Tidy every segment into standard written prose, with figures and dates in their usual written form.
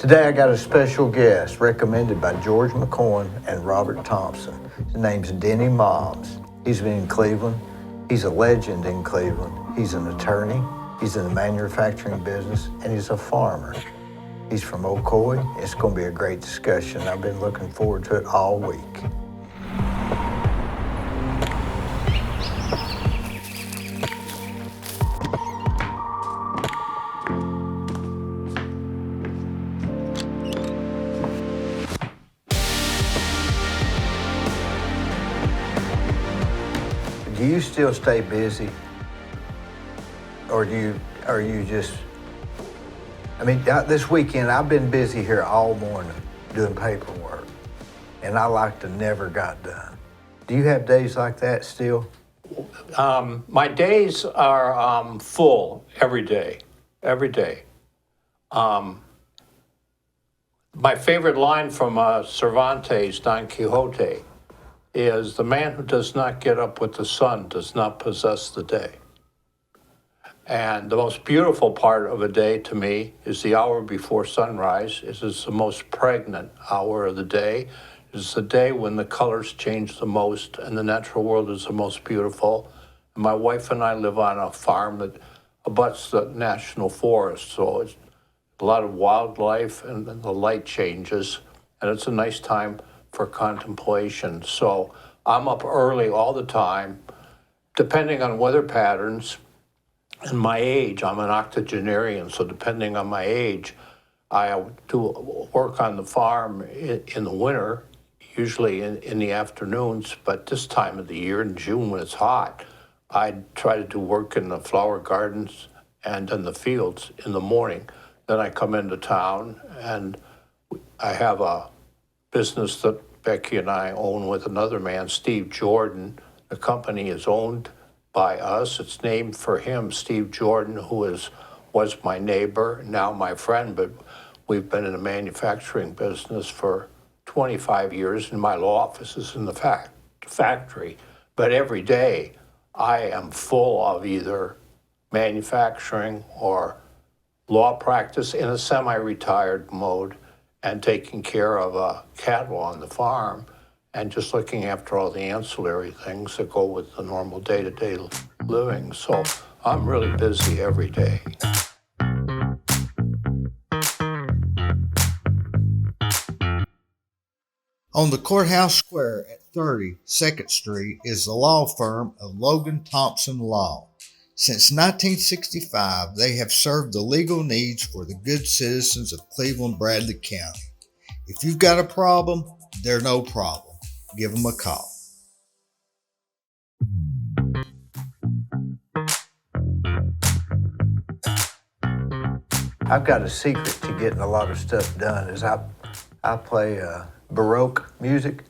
Today I got a special guest recommended by George McCoy and Robert Thompson. His name's Denny Mobbs. He's been in Cleveland. He's a legend in Cleveland. He's an attorney. He's in the manufacturing business, and he's a farmer. He's from Ocoee. It's going to be a great discussion. I've been looking forward to it all week. Do you still stay busy? Or are you just, this weekend I've been busy here all morning doing paperwork, and I like to never got done. Do you have days like that still? My days are full every day. My favorite line from Cervantes' Don Quixote is, "The man who does not get up with the sun does not possess the day." And the most beautiful part of a day to me is the hour before sunrise. It is the most pregnant hour of the day. It is the day when the colors change the most and the natural world is the most beautiful. And my wife and I live on a farm that abuts the national forest, so it's a lot of wildlife and the light changes, and it's a nice time for contemplation. So I'm up early all the time, depending on weather patterns. And my age, I'm an octogenarian, so depending on my age, I do work on the farm in the winter, usually in the afternoons, but this time of the year, in June when it's hot, I try to do work in the flower gardens and in the fields in the morning. Then I come into town, and I have a business that Becky and I own with another man, Steve Jordan. The company is owned by us. It's named for him, Steve Jordan, who was my neighbor, now my friend, but we've been in the manufacturing business for 25 years, and my law office is in the factory. But every day I am full of either manufacturing or law practice in a semi-retired mode, and taking care of cattle on the farm, and just looking after all the ancillary things that go with the normal day-to-day living. So I'm really busy every day. On the courthouse square at 30 2nd Street is the law firm of Logan Thompson Law. Since 1965, they have served the legal needs for the good citizens of Cleveland-Bradley County. If you've got a problem, they're no problem. Give them a call. I've got a secret to getting a lot of stuff done is I play Baroque music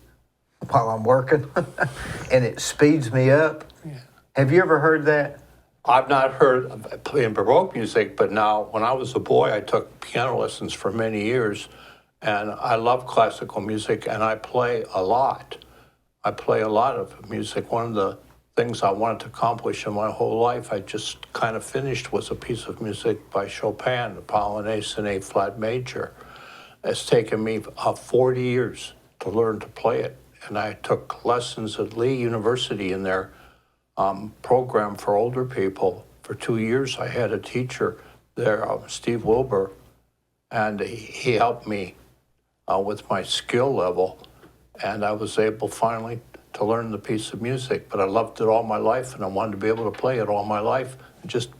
while I'm working, and it speeds me up. Yeah. Have you ever heard that? I've not heard of playing Baroque music, but now when I was a boy, I took piano lessons for many years, and I love classical music, and I play a lot. I play a lot of music. One of the things I wanted to accomplish in my whole life, I just kind of finished, was a piece of music by Chopin, the Polonaise in A-flat major. It's taken me 40 years to learn to play it, and I took lessons at Lee University in their program for older people. For 2 years, I had a teacher there, Steve Wilbur, and he helped me with my skill level, and I was able finally to learn the piece of music. But I loved it all my life, and I wanted to be able to play it all my life. I just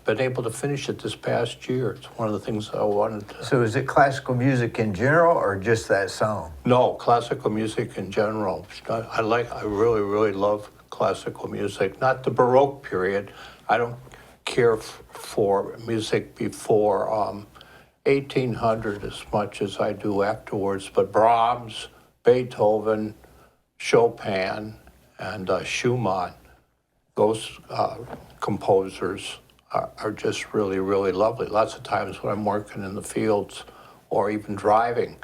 been able to finish it this past year. It's one of the things I wanted to. So is it classical music in general, or just that song? No, classical music in general. I really, really love classical music. Not the Baroque period. I don't care for music before 1800 as much as I do afterwards, but Brahms, Beethoven, Chopin, and Schumann, those composers are just really, really lovely. Lots of times when I'm working in the fields or even driving,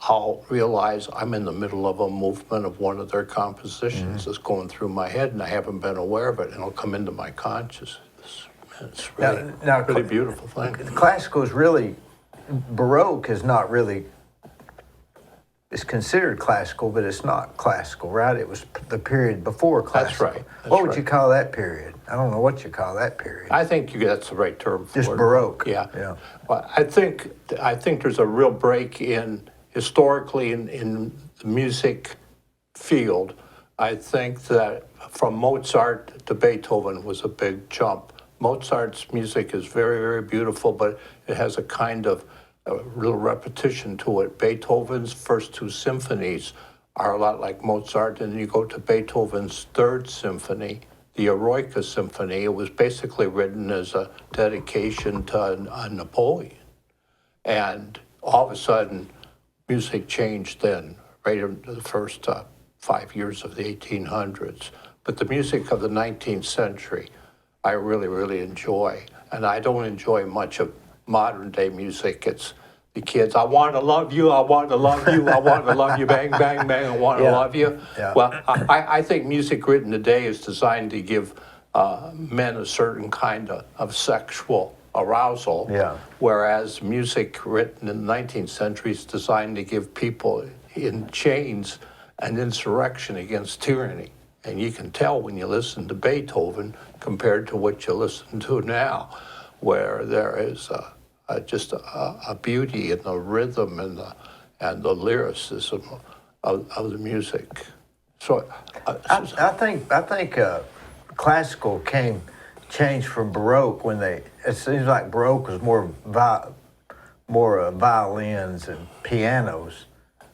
I'll realize I'm in the middle of a movement of one of their compositions that's going through my head, and I haven't been aware of it, and it'll come into my consciousness. It's really, really beautiful thing. Classical is really Baroque is not really, it's considered classical, but it's not classical, right? It was the period before classical. That's right. That's What would right. you call that period? I don't know what you call that period. I think that's the right term for Just it. Baroque. Yeah. Yeah. Well, I think there's a real break historically in the music field. I think that from Mozart to Beethoven was a big jump. Mozart's music is very, very beautiful, but it has a kind of a real repetition to it. Beethoven's first two symphonies are a lot like Mozart, and you go to Beethoven's third symphony, the Eroica Symphony. It was basically written as a dedication to Napoleon. And all of a sudden, music changed then, right in the first 5 years of the 1800s. But the music of the 19th century, I really, really enjoy. And I don't enjoy much of modern day music. It's the kids, I want to love you, I want to love you, I want to love you, bang, bang, bang, I want to love you. Yeah. Well, I think music written today is designed to give men a certain kind of sexual arousal, Yeah. whereas music written in the 19th century is designed to give people in chains an insurrection against tyranny. And you can tell when you listen to Beethoven compared to what you listen to now, where there is just a beauty in the rhythm and the lyricism of the music. So I think classical changed from Baroque when it seems like Baroque was more violins and pianos,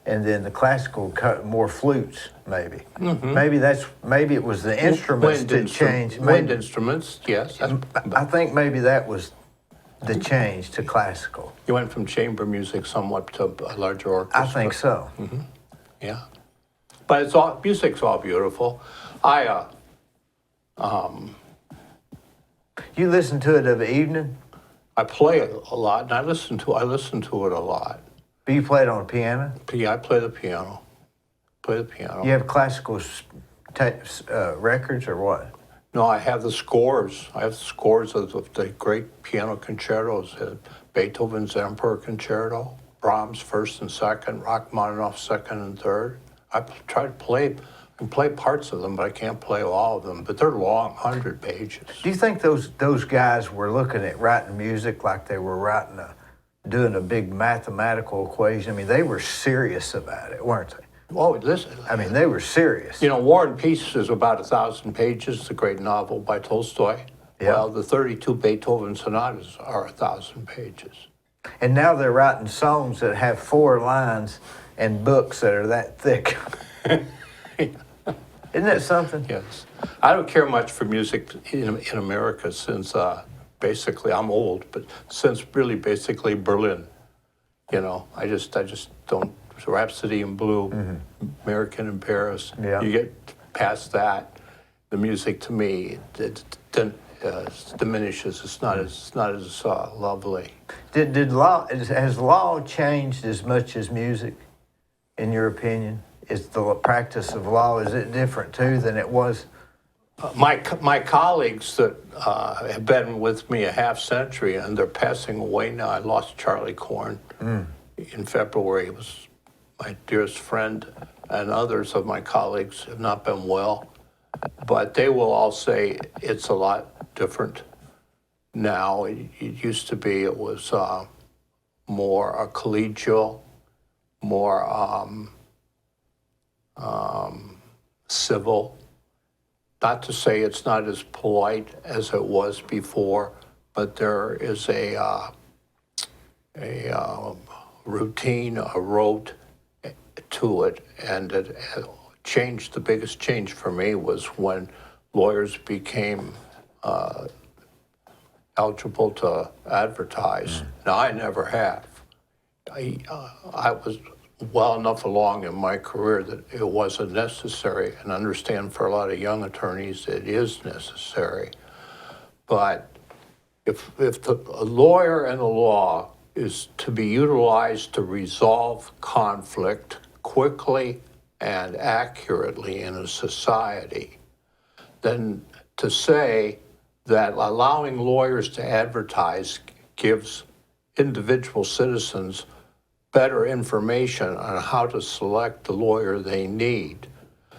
and then the classical cut more flutes, maybe. Mm-hmm. Maybe it was the instruments that changed. Wind instruments, yes. I think maybe that was the change to classical. You went from chamber music somewhat to a larger orchestra. I think so. Yeah, but music's all beautiful. You listen to it of the evening? I play it a lot, and I listen to it a lot. Do you play it on a piano? I play the piano. You have classical records or what? No, I have the scores. I have the scores of the great piano concertos. Beethoven's Emperor Concerto, Brahms' first and second, Rachmaninoff's second and third. I try to play. I can play parts of them, but I can't play all of them. But they're long, 100 pages. Do you think those guys were looking at writing music like they were doing a big mathematical equation? I mean, they were serious about it, weren't they? Oh, listen. I mean, they were serious. You know, War and Peace is about 1,000 pages, the great novel by Tolstoy. Yeah. Well, the 32 Beethoven sonatas are 1,000 pages. And now they're writing songs that have 4 lines and books that are that thick. Isn't that something? Yes. I don't care much for music in America since basically, I'm old, but since really basically Berlin. You know, I just don't. Rhapsody in Blue, American in Paris. Yeah. You get past that, the music to me diminishes. It's not as lovely. Has law changed as much as music, in your opinion? Is the practice of law, is it different too than it was? My colleagues that have been with me a half century and they're passing away now. I lost Charlie Corn in February. It was my dearest friend, and others of my colleagues have not been well. But they will all say it's a lot different now. It used to be it was more collegial, more civil. Not to say it's not as polite as it was before, but there is a routine, a rote to it, and it changed. The biggest change for me was when lawyers became eligible to advertise. Now, I never have. I was well enough along in my career that it wasn't necessary, and understand for a lot of young attorneys it is necessary. But if a lawyer and the law is to be utilized to resolve conflict quickly and accurately in a society, then to say that allowing lawyers to advertise gives individual citizens better information on how to select the lawyer they need.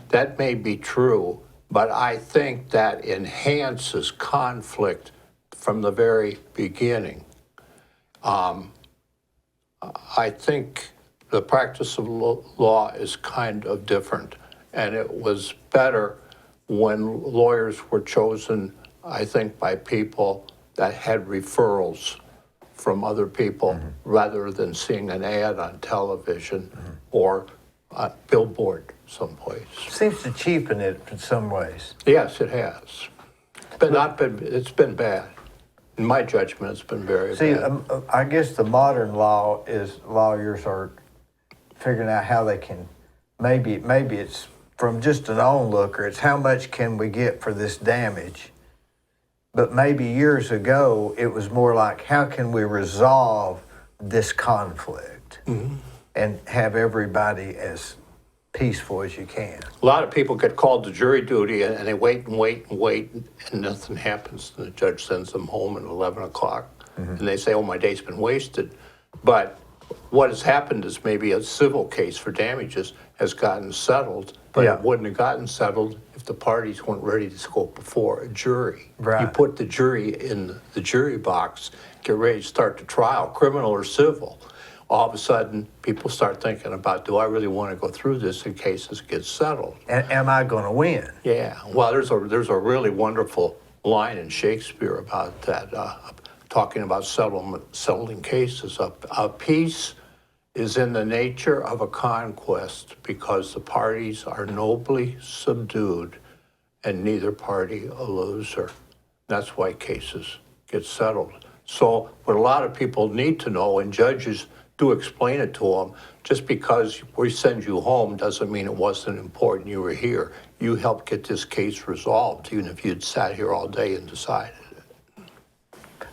That may be true, but I think that enhances conflict from the very beginning. I think the practice of law is kind of different, and it was better when lawyers were chosen, I think, by people that had referrals from other people rather than seeing an ad on television or a billboard someplace. Seems to cheapen it in some ways. Yes, it has. It's been bad. In my judgment, it's been very See, bad. I guess the modern law is lawyers are figuring out how they can, maybe it's from just an onlooker, it's how much can we get for this damage. But maybe years ago, it was more like, how can we resolve this conflict and have everybody as peaceful as you can? A lot of people get called to jury duty and they wait and wait and wait and nothing happens. And the judge sends them home at 11 o'clock and they say, oh, my day's been wasted. But what has happened is maybe a civil case for damages has gotten settled, but Yeah. it wouldn't have gotten settled if the parties weren't ready to go before a jury. Right. You put the jury in the jury box, get ready to start the trial, criminal or civil. All of a sudden, people start thinking about, do I really want to go through this in case this gets settled? And am I going to win? Yeah, well, there's a really wonderful line in Shakespeare about that, talking about settling cases. A peace is in the nature of a conquest because the parties are nobly subdued and neither party a loser. That's why cases get settled. So what a lot of people need to know, and judges do explain it to them, just because we send you home doesn't mean it wasn't important you were here. You helped get this case resolved, even if you'd sat here all day and decided it.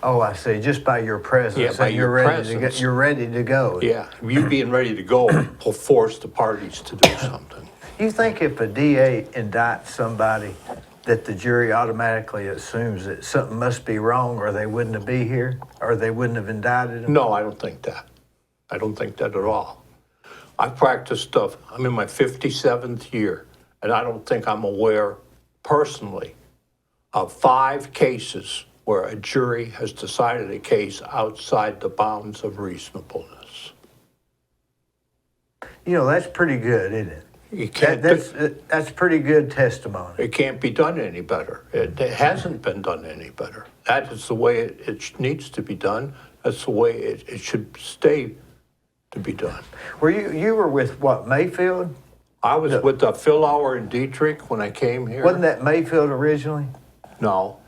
Oh, I see. Just by your presence, Yeah, by and your presence. you're ready to go. Yeah, you being ready to go will force the parties to do something. You think if a DA indicts somebody that the jury automatically assumes that something must be wrong or they wouldn't be here or they wouldn't have indicted him? No, I don't think that. I don't think that at all. I've practiced stuff. I'm in my 57th year, and I don't think I'm aware personally of 5 cases where a jury has decided a case outside the bounds of reasonableness. You know, that's pretty good, isn't it? You can't. That's pretty good testimony. It can't be done any better. It hasn't been done any better. That is the way it needs to be done. That's the way it should stay to be done. Were you were with what, Mayfield? I was with Phil Auer and Dietrich when I came here. Wasn't that Mayfield originally? No.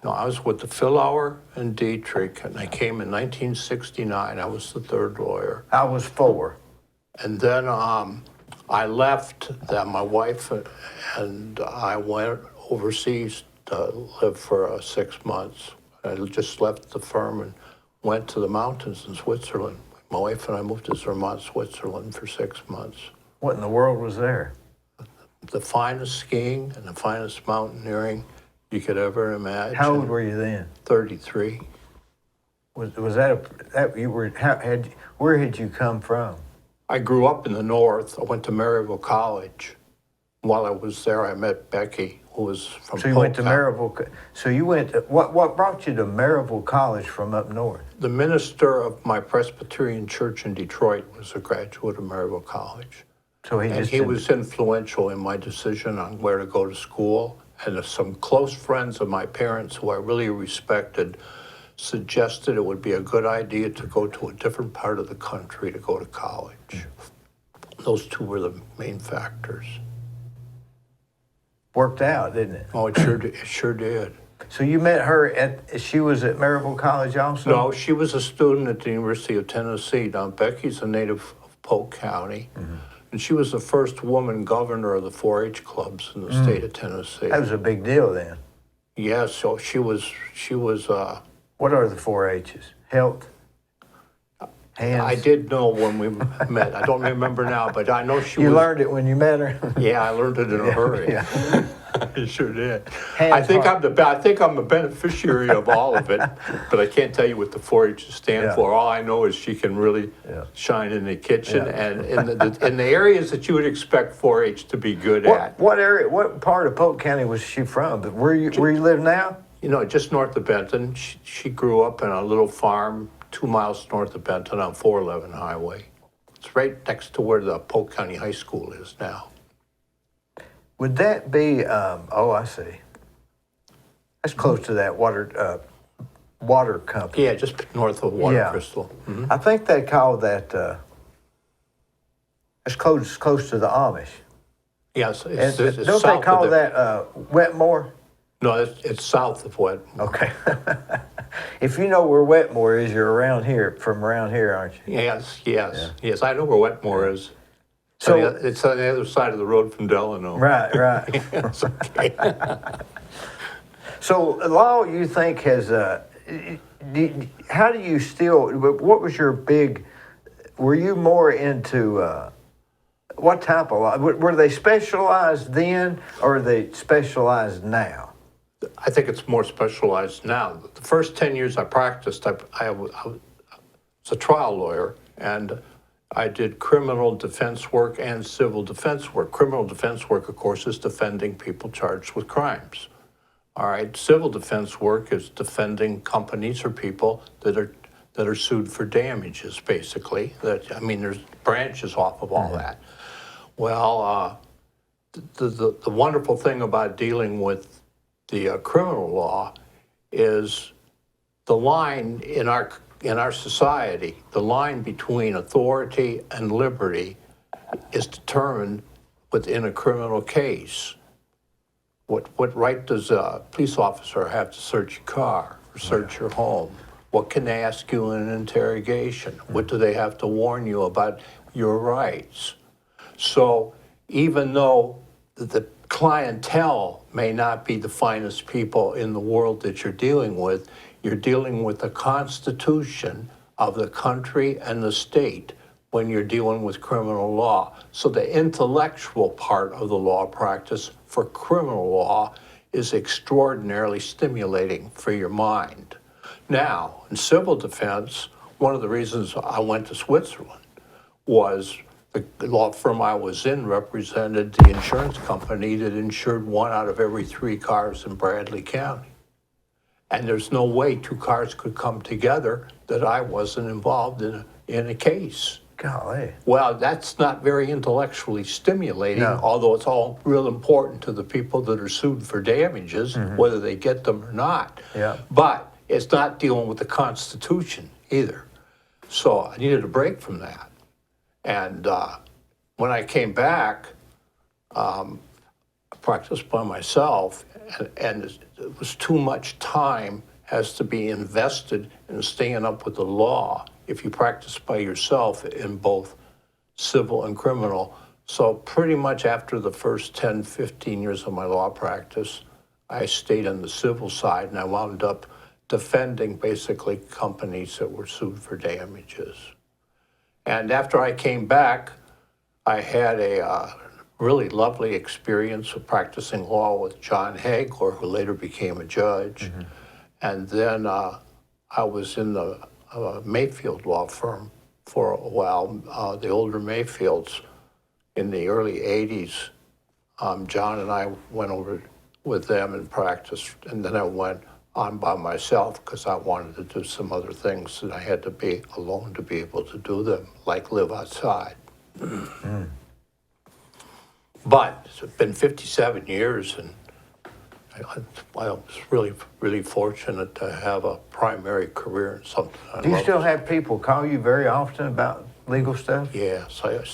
I was with the Phil Auer and Dietrich, and I came in 1969. I was the third lawyer. I was 4. And then I left. My wife and I went overseas to live for 6 months. I just left the firm and went to the mountains in Switzerland. My wife and I moved to Zermatt, Switzerland for 6 months. What in the world was there? The finest skiing and the finest mountaineering you could ever imagine. How old were you then? 33. Was that you were? Where had you come from? I grew up in the north. I went to Maryville College. While I was there, I met Becky, who was from So you went to Polk Town. Maryville. So you went. What brought you to Maryville College from up north? The minister of my Presbyterian church in Detroit was a graduate of Maryville College. So He was influential in my decision on where to go to school. And some close friends of my parents who I really respected suggested it would be a good idea to go to a different part of the country to go to college. Those 2 were the main factors. Worked out, didn't it? Oh, it sure did. So you met her she was at Maryville College also? No, she was a student at the University of Tennessee. Now, Becky's a native of Polk County, and she was the first woman governor of the 4-H clubs in the state of Tennessee. That was a big deal then. Yeah, so she was. What are the 4-H's? Health? Hands? I did know when we met. I don't remember now, but I know she You was. learned it when you met her? Yeah, I learned it in a hurry. Yeah. I sure did. Hands I think hard. I think I'm a beneficiary of all of it, but I can't tell you what the 4-H stand Yeah. for. All I know is she can really Yeah. shine in the kitchen Yeah. and in the areas that you would expect 4-H to be good at. What area? What part of Polk County was she from? Where you live now? You know, just north of Benton. She grew up in a little farm 2 miles north of Benton on 411 highway. It's right next to where the Polk County High School is now. Would that be? Oh, I see. That's close to that water company. Yeah, just north of Water Yeah. Crystal. I think they call that. It's close to the Amish. Yes, And it's don't south they call of that Wetmore? No, it's south of Wetmore. Okay. If you know where Wetmore is, you're from around here, aren't you? Yes. I know where Wetmore is. So- It's on the other side of the road from Delano. Right. It's okay. So law, you think has? How do you still? What was your big? Were you more into? What type of law? Were they specialized then, or are they specialized now? I think it's more specialized now. The first 10 years I practiced, I was a trial lawyer, and I did criminal defense work and civil defense work. Criminal defense work, of course, is defending people charged with crimes. All right, civil defense work is defending companies or people that are sued for damages, basically. There's branches off of all that. Well, the wonderful thing about dealing with the criminal law is the line in our society, the line between authority and liberty is determined within a criminal case. What right does a police officer have to search your car or search your home? What can they ask you in an interrogation? What do they have to warn you about your rights? So even though the clientele may not be the finest people in the world that you're dealing with the Constitution of the country and the state when you're dealing with criminal law. So the intellectual part of the law practice for criminal law is extraordinarily stimulating for your mind. Now, in civil defense, one of the reasons I went to Switzerland was the law firm I was in represented the insurance company that insured 1 out of every 3 cars in Bradley County. And there's no way 2 cars could come together that I wasn't involved in a case. Golly. Well, that's not very intellectually stimulating, No. although it's all real important to the people that are sued for damages, whether they get them or not. Yeah. But it's not dealing with the Constitution either. So I needed a break from that. And when I came back, I practiced by myself, and it was too much time has to be invested in staying up with the law if you practice by yourself in both civil and criminal. So pretty much after the first 10, 15 years of my law practice, I stayed on the civil side, and I wound up defending basically companies that were sued for damages. And after I came back, I had a really lovely experience of practicing law with John Hagler, who later became a judge. And then I was in the Mayfield law firm for a while, the older Mayfields. In the early 80s, John and I went over with them and practiced, and then I went on by myself because I wanted to do some other things, and I had to be alone to be able to do them, like live outside. But it's been 57 years, and I was really, really fortunate to have a primary career in something I Do you love. still have people call you very often about legal stuff? Yes, I'm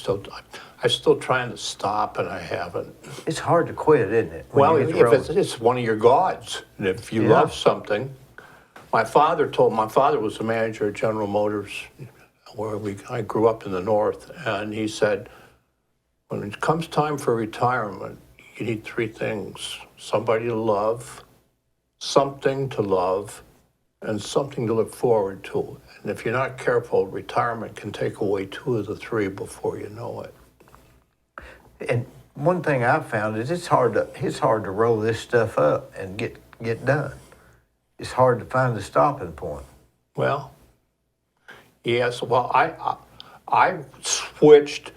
still trying to stop, and I haven't. It's hard to quit, isn't it? when Well, you get if rolling? it's one of your gods, and if you Yeah. love something, my father was the manager at General Motors, where I grew up in the North, and he said, when it comes time for retirement, you need 3 things: somebody to love, something to love, and something to look forward to. And if you're not careful, retirement can take away 2 of the 3 before you know it. And one thing I've found is it's hard to roll this stuff up and get done. It's hard to find the stopping point. Well, yes. Well, I switched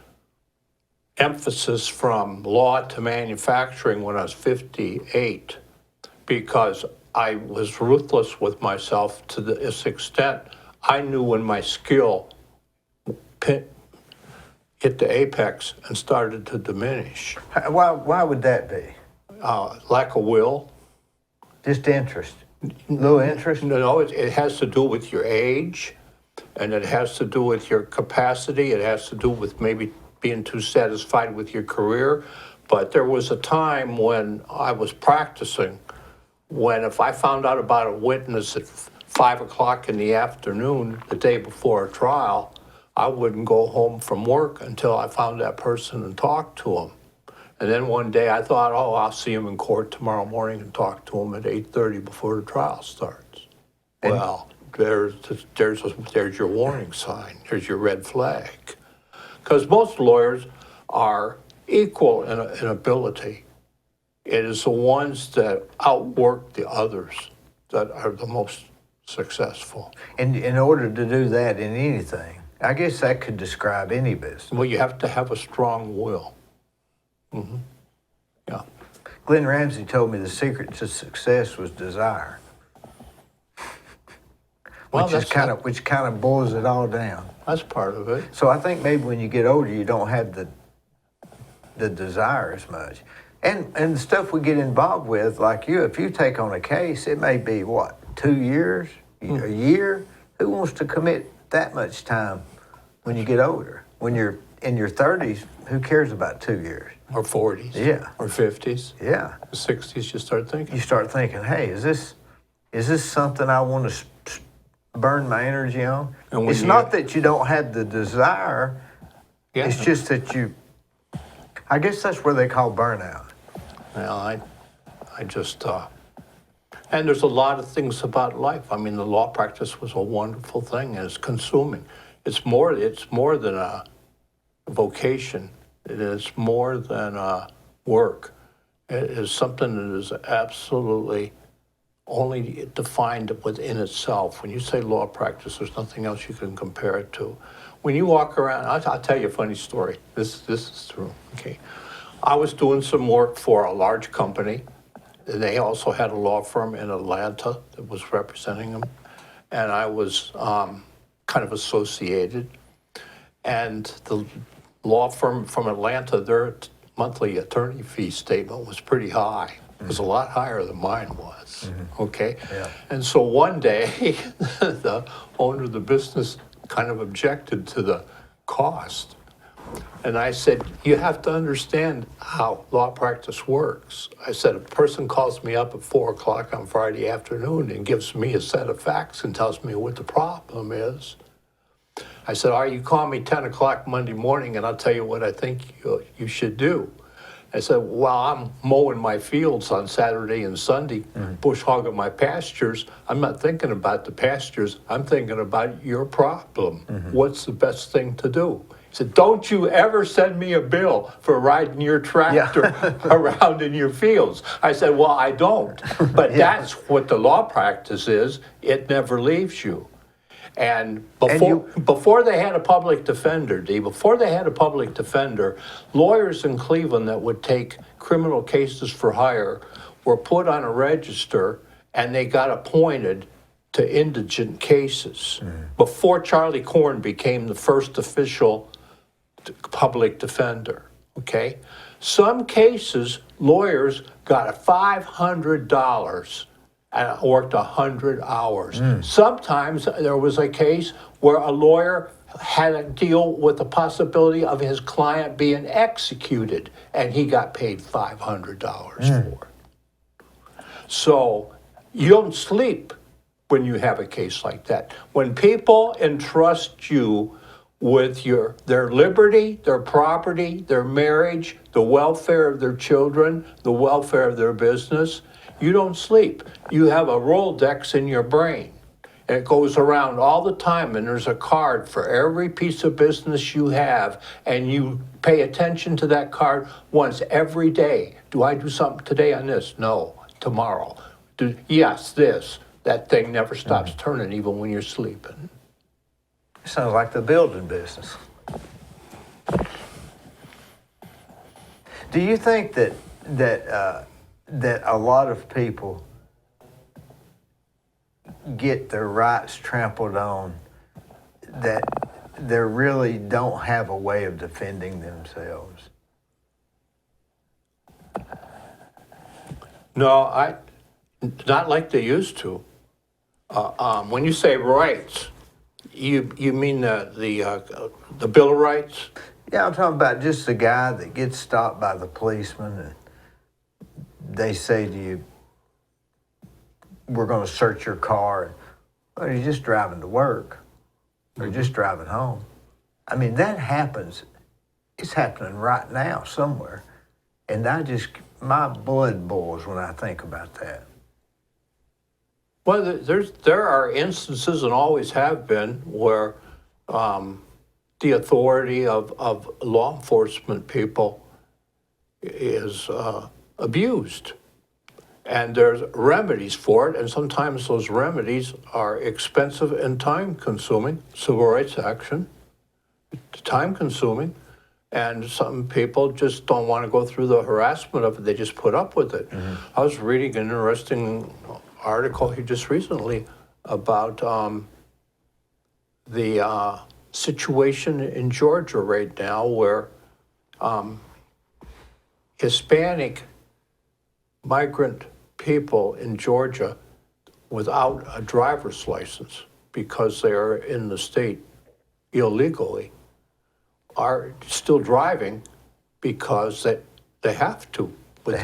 emphasis from law to manufacturing when I was 58 because I was ruthless with myself to this extent. I knew when my skill hit the apex and started to diminish. Why would that be? Lack of will. Just interest. Low interest? No, it has to do with your age, and it has to do with your capacity. It has to do with maybe being too satisfied with your career. But there was a time when I was practicing when if I found out about a witness at 5 o'clock in the afternoon the day before a trial, I wouldn't go home from work until I found that person and talked to him. And then one day I thought, oh, I'll see him in court tomorrow morning and talk to him at 8:30 before the trial starts. Well, there's your warning sign. There's your red flag. Because most lawyers are equal in ability. It is the ones that outwork the others that are the most successful. And in order to do that in anything, I guess that could describe any business. Well, you have to have a strong will. Mm-hmm. Yeah. Glenn Ramsey told me the secret to success was desire. Well, which kind of boils it all down. That's part of it. So I think maybe when you get older, you don't have the desire as much. And the stuff we get involved with, like you, if you take on a case, it may be, what, 2 years, a year? Who wants to commit that much time when you get older? When you're in your 30s, who cares about 2 years? Or 40s. Yeah. Or 50s. Yeah. 60s, you start thinking. You start thinking, hey, is this something I want to burn my energy on? And it's not that you don't have the desire. Yeah. It's just that I guess that's where they call burnout. Well, I just, and there's a lot of things about life. I mean, the law practice was a wonderful thing, and it's consuming. It's more than a vocation. It is more than work. It is something that is absolutely only defined within itself. When you say law practice, there's nothing else you can compare it to. When you walk around, I'll tell you a funny story. This is true, okay? I was doing some work for a large company. They also had a law firm in Atlanta that was representing them. And I was kind of associated. And the law firm from Atlanta, their monthly attorney fee statement was pretty high. It was a lot higher than mine was, okay? Yeah. And so one day, the owner of the business kind of objected to the cost. And I said, you have to understand how law practice works. I said, a person calls me up at 4 o'clock on Friday afternoon and gives me a set of facts and tells me what the problem is. I said, all right, you call me 10 o'clock Monday morning and I'll tell you what I think you should do. I said, well, I'm mowing my fields on Saturday and Sunday, bush hogging my pastures. I'm not thinking about the pastures. I'm thinking about your problem. What's the best thing to do? He said, don't you ever send me a bill for riding your tractor around in your fields. I said, well, I don't. But that's what the law practice is. It never leaves you. And before they had a public defender, Dee, lawyers in Cleveland that would take criminal cases for hire were put on a register and they got appointed to indigent cases. Before Charlie Corn became the first official public defender, okay? Some cases, lawyers got $500 and worked 100 hours. Sometimes there was a case where a lawyer had to deal with the possibility of his client being executed, and he got paid $500 for it. So you don't sleep when you have a case like that. When people entrust you with their liberty, their property, their marriage, the welfare of their children, the welfare of their business, you don't sleep. You have a Rolodex in your brain. And it goes around all the time, and there's a card for every piece of business you have, and you pay attention to that card once every day. Do I do something today on this? No. Tomorrow. Yes, this. That thing never stops turning even when you're sleeping. Sounds like the building business. Do you think that a lot of people get their rights trampled on, that they really don't have a way of defending themselves? No, not like they used to. When you say rights, you mean the Bill of Rights? Yeah, I'm talking about just the guy that gets stopped by the policeman and they say to you, we're going to search your car. Well, you're just driving to work or just driving home. I mean, that happens. It's happening right now somewhere. And my blood boils when I think about that. Well, there are instances, and always have been, where the authority of law enforcement people is abused. And there's remedies for it, and sometimes those remedies are expensive and time-consuming. Civil rights action, time-consuming, and some people just don't want to go through the harassment of it. They just put up with it. I was reading an interesting article here just recently about the situation in Georgia right now where Hispanic migrant people in Georgia without a driver's license because they are in the state illegally are still driving because they have to with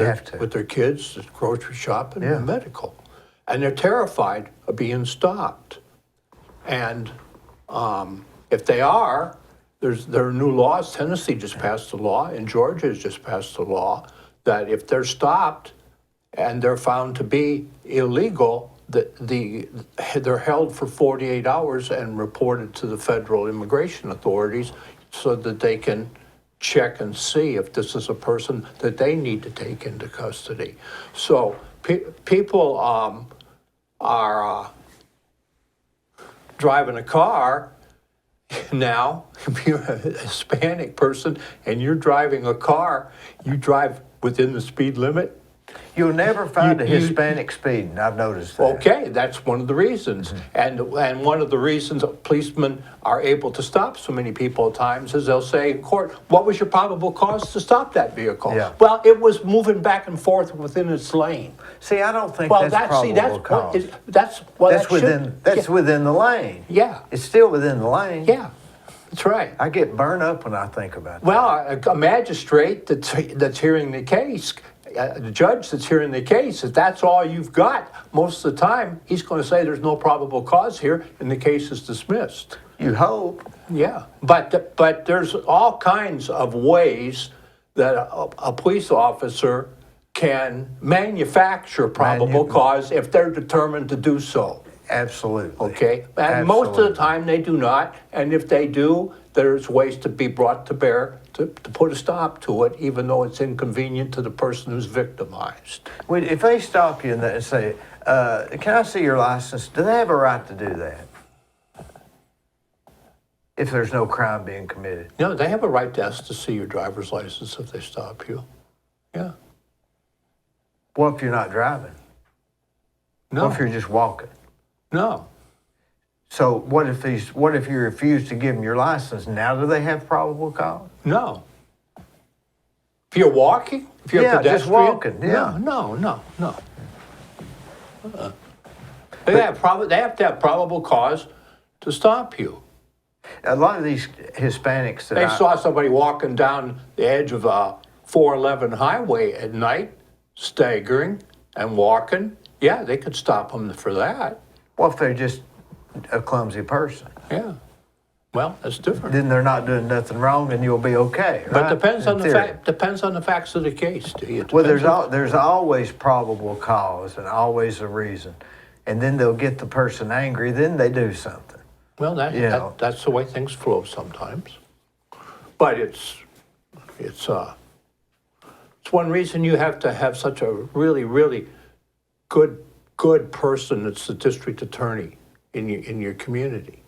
their kids, grocery shopping, and medical. And they're terrified of being stopped. And if they are, there are new laws. Tennessee just passed a law, and Georgia has just passed a law that if they're stopped and they're found to be illegal, they're held for 48 hours and reported to the federal immigration authorities so that they can check and see if this is a person that they need to take into custody. So people are driving a car now. If you're a Hispanic person and you're driving a car, you drive within the speed limit. You'll never find a Hispanic speeding. I've noticed that. Okay, that's one of the reasons. And one of the reasons policemen are able to stop so many people at times is they'll say in court, what was your probable cause to stop that vehicle? Yeah. Well, it was moving back and forth within its lane. See, I don't think that's probable cause. That's within the lane. Yeah. It's still within the lane. Yeah, that's right. I get burned up when I think about that. Well, a magistrate that's hearing the case, the judge that's hearing the case, if that's all you've got, most of the time, he's going to say there's no probable cause here, and the case is dismissed. You hope. Yeah, but there's all kinds of ways that a police officer can manufacture probable cause if they're determined to do so. Absolutely. Okay, and most of the time they do not, and if they do, there's ways to be brought to bear to put a stop to it, even though it's inconvenient to the person who's victimized. If they stop you and say, can I see your license, do they have a right to do that? If there's no crime being committed? No, they have a right to ask to see your driver's license if they stop you. Yeah. What if you're not driving? No. What if you're just walking? No. So what if you refuse to give them your license? Now do they have probable cause? No. If you're walking, if you're a pedestrian, just walking. Yeah. No. They have to have probable cause to stop you. A lot of these Hispanics They saw somebody walking down the edge of a 411 highway at night, staggering and walking. Yeah, they could stop them for that. Well, if they're just a clumsy person. Yeah. Well, that's different. Then they're not doing nothing wrong, and you'll be okay. But right? depends on the facts of the case. Well, there's always probable cause and always a reason, and then they'll get the person angry, then they do something. Well, that's the way things flow sometimes. But it's one reason you have to have such a really, really good person that's the district attorney in your community.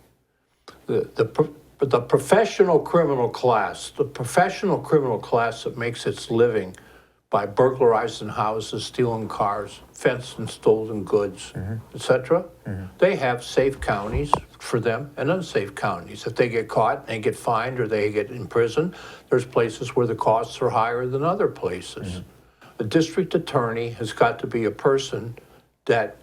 The professional criminal class that makes its living by burglarizing houses, stealing cars, fenced and stolen goods, etc. They have safe counties for them and unsafe counties. If they get caught, they get fined or they get in prison. There's places where the costs are higher than other places. The district attorney has got to be a person that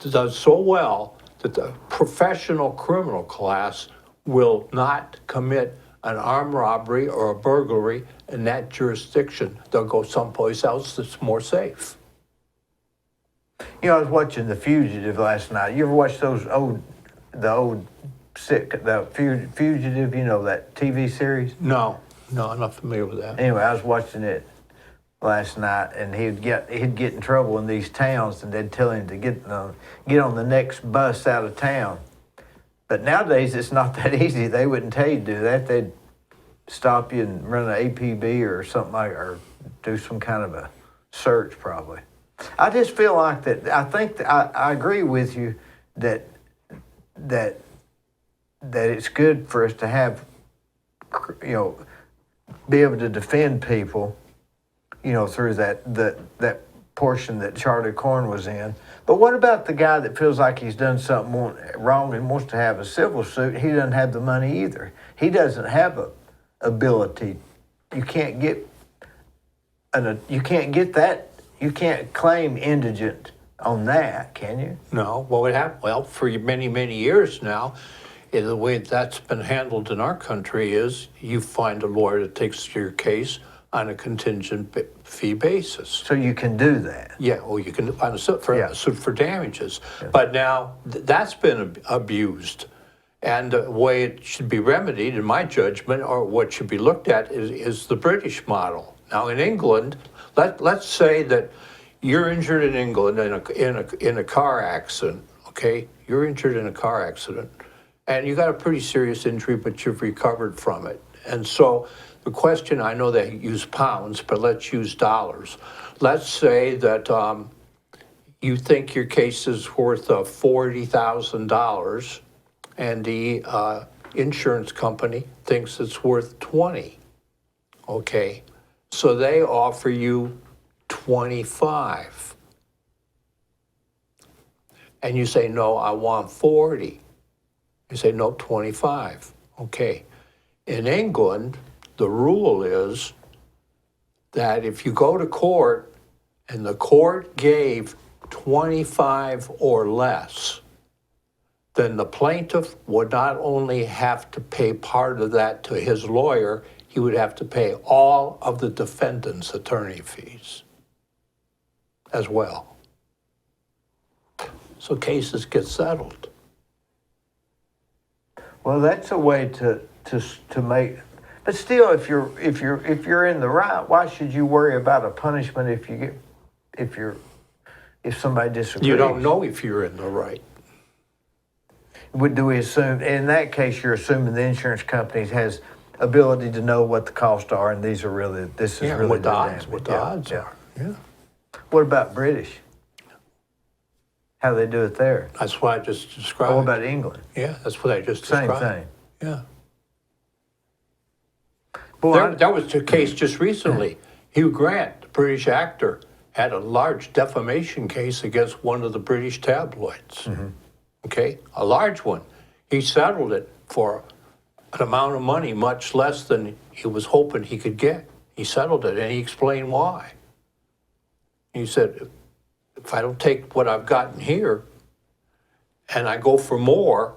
does so well that the professional criminal class will not commit an armed robbery or a burglary in that jurisdiction. They'll go someplace else that's more safe. You know, I was watching The Fugitive last night. You ever watch the Fugitive, you know, that TV series? No, I'm not familiar with that. Anyway, I was watching it last night, and he'd get in trouble in these towns, and they'd tell him to get on the next bus out of town. But nowadays, it's not that easy. They wouldn't tell you to do that. They'd stop you and run an APB or something or do some kind of a search, probably. I just feel like that. I think I agree with you that it's good for us to have, you know, be able to defend people, you know, through that portion that Charlie Corn was in. But what about the guy that feels like he's done something wrong and wants to have a civil suit? He doesn't have the money either. He doesn't have a ability. You can't get that. You can't claim indigent on that, can you? No. Well, for many, many years now, the way that's been handled in our country is you find a lawyer that takes your case on a contingent fee basis. So you can do that. Yeah, or you can on a suit for damages. Yeah. But now that's been abused. And the way it should be remedied, in my judgment, or what should be looked at is the British model. Now in England, let's say that you're injured in England in a car accident, okay? You're injured in a car accident, and you got a pretty serious injury, but you've recovered from it. And so the question, I know they use pounds, but let's use dollars. Let's say that you think your case is worth $40,000, and the insurance company thinks it's worth 20. Okay, so they offer you 25. And you say, no, I want 40. You say, no, 25. Okay. In England, the rule is that if you go to court and the court gave 25 or less, then the plaintiff would not only have to pay part of that to his lawyer, he would have to pay all of the defendant's attorney fees as well. So cases get settled. Well, that's a way to make. But still, if you're in the right, why should you worry about a punishment if somebody disagrees? You don't know if you're in the right. Do we assume, in that case, you're assuming the insurance companies has ability to know what the costs are, and this is really what the odds are. Yeah. What about British? How they do it there? That's what I just described. What about England? Yeah, that's what I just described. Same thing. Yeah. Boy, That was the case just recently. Hugh Grant, the British actor, had a large defamation case against one of the British tabloids. Okay, a large one. He settled it for an amount of money much less than he was hoping he could get. He settled it, and he explained why. He said, if I don't take what I've gotten here and I go for more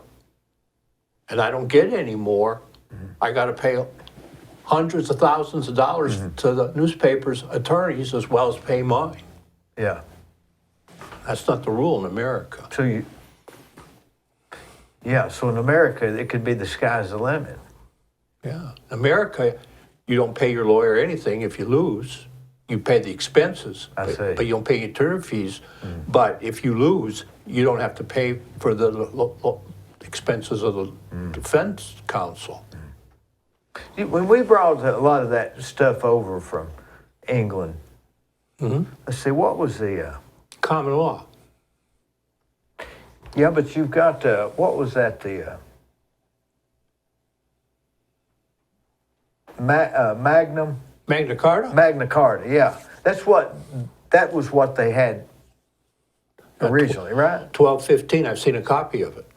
and I don't get any more, I got to pay hundreds of thousands of dollars to the newspaper's attorneys as well as pay mine. Yeah. That's not the rule in America. So in America, it could be the sky's the limit. Yeah. America, you don't pay your lawyer anything if you lose. You pay the expenses, I see. but you don't pay attorney fees. But if you lose, you don't have to pay for the expenses of the defense counsel. When we brought a lot of that stuff over from England, let's see, what was the... Common law. Yeah, but you've got, what was that, the Magnum? Magna Carta? Magna Carta, yeah. That was what they had originally, right? 1215, I've seen a copy of it.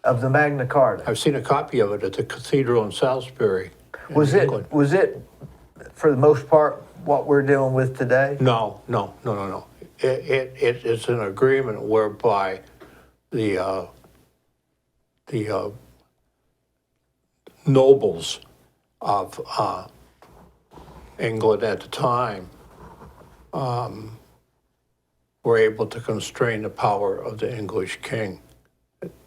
Of the Magna Carta. I've seen a copy of it at the cathedral in Salisbury. Was England. it, for the most part, what we're dealing with today? No. It is an agreement whereby the nobles of England at the time were able to constrain the power of the English king.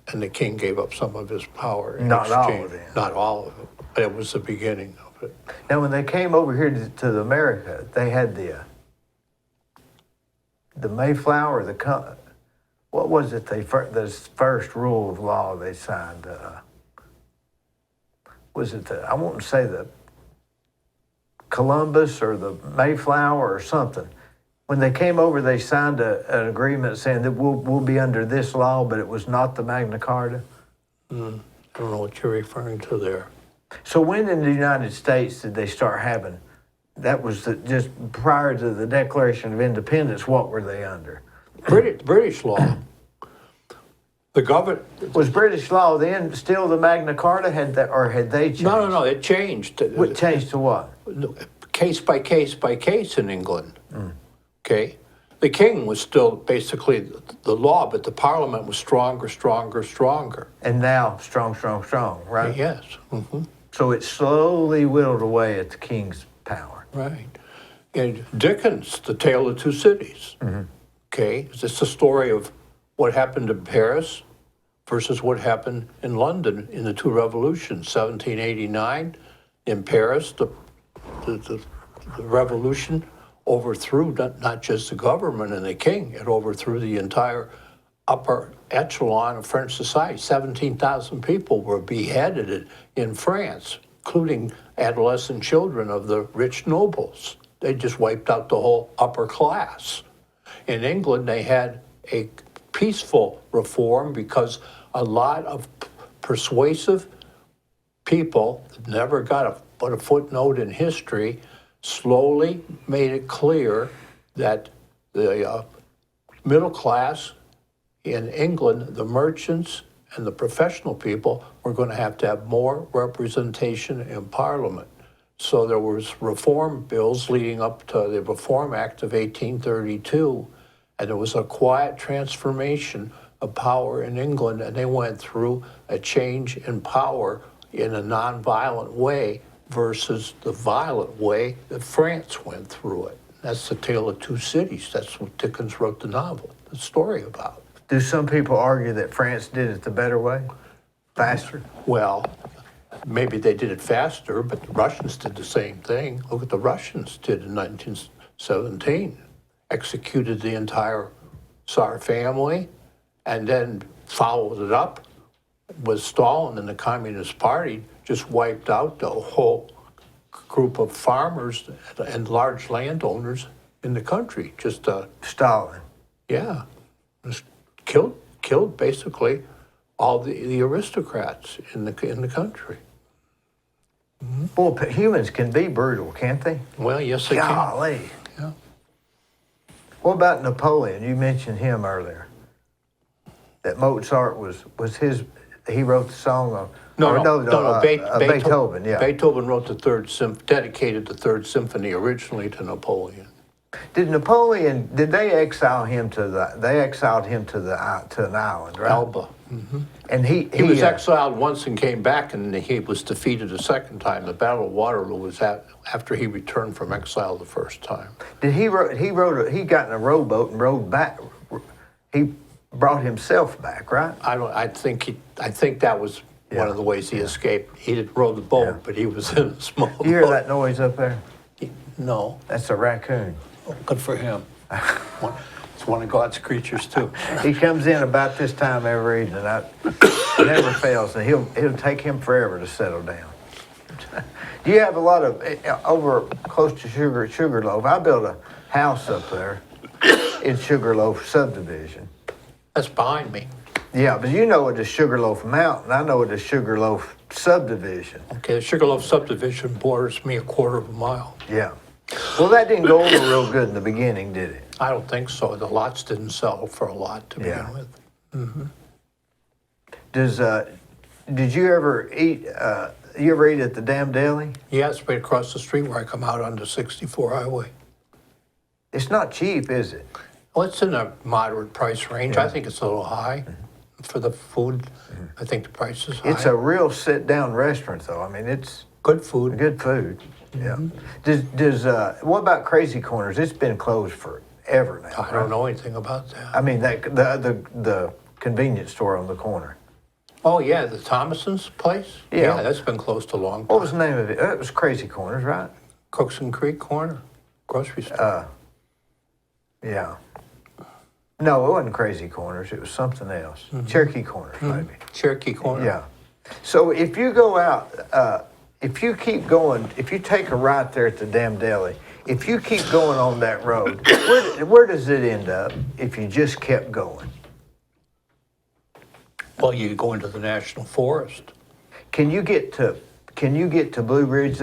And the king gave up some of his power in Not all exchange. of it. Not all of it, but it was the beginning of it. Now, when they came over here to America, they had the Mayflower, what was it? The first rule of law they signed. Was it I won't say the Columbus or the Mayflower or something. When they came over, they signed an agreement saying that we'll be under this law, but it was not the Magna Carta. I don't know what you're referring to there. So when in the United States did they start having? That was just prior to the Declaration of Independence. What were they under? British law. The government Was British law then still the Magna Carta? Or had they changed? No. It changed. What changed to what? Case by case in England. Okay, the king was still basically the law, but the parliament was stronger. And now strong, right? Yes. So it slowly whittled away at the king's power. Right. And Dickens, The Tale of Two Cities. Okay, it's the story of what happened in Paris versus what happened in London in the two revolutions. 1789 in Paris, the revolution overthrew not just the government and the king, it overthrew the entire upper echelon of French society. 17,000 people were beheaded in France, including adolescent children of the rich nobles. They just wiped out the whole upper class. In England, they had a peaceful reform because a lot of persuasive people that never got but a footnote in history slowly made it clear that the middle class in England, the merchants and the professional people, were going to have more representation in Parliament. So there was reform bills leading up to the Reform Act of 1832, and there was a quiet transformation of power in England, and they went through a change in power in a nonviolent way versus the violent way that France went through it. That's The Tale of Two Cities. That's what Dickens wrote the novel, the story about. Do some people argue that France did it the better way? Faster? Well, maybe they did it faster, but the Russians did the same thing. Look what the Russians did in 1917. Executed the entire Tsar family and then followed it up with Stalin and the Communist Party just wiped out the whole group of farmers and large landowners in the country. Just Stalin. yeah, just killed basically all the aristocrats in the country. Boy, humans can be brutal, can't they? Well, yes, they Golly. can. Yeah. What about Napoleon? You mentioned him earlier. That Mozart was his. He wrote the song of. Beethoven. Yeah. Beethoven wrote the dedicated the Third Symphony originally to Napoleon. Did Napoleon? Did they exile him to the? They exiled him to an island, right? Elba. And he was exiled once and came back, and he was defeated a second time. The Battle of Waterloo was after he returned from exile the first time. Did he got in a rowboat and rowed back? He brought himself back, right? I think that was one of the ways he escaped. He didn't row the boat, but he was in a small boat. You hear that noise up there? No. That's a raccoon. Good for him. It's one of God's creatures too. He comes in about this time every evening. It never fails, and it'll take him forever to settle down. Do you have a lot of over close to Sugarloaf? I built a house up there in Sugarloaf subdivision. That's behind me. Yeah, but you know it is Sugarloaf Mountain. I know it is Sugarloaf subdivision. Okay, the Sugarloaf subdivision borders me a quarter of a mile. Yeah. Well, that didn't go over real good in the beginning, did it? I don't think so. The lots didn't sell for a lot to begin with. Did you ever eat? You ever eat at the Damn Deli? Yeah, it's right across the street where I come out onto 64 Highway. It's not cheap, is it? Well, it's in a moderate price range. I think it's a little high for the food. I think the price is high. It's a real sit-down restaurant, though. I mean, it's good food. good food. Yeah. What about Crazy Corners? It's been closed forever now. I don't know anything about that. I mean, the convenience store on the corner. Oh, yeah, the Thomason's place? Yeah. That's been closed a long time. What was the name of it? It was Crazy Corners, right? Cookson Creek Corner, grocery store. Yeah. No, it wasn't Crazy Corners. It was something else. Cherokee Corners, maybe. Cherokee Corner. Yeah. So if you go out, if you keep going, if you take a right there at the Damn Deli, if you keep going on that road, where does it end up if you just kept going? Well, you go into the National Forest. Can you get to Blue Ridge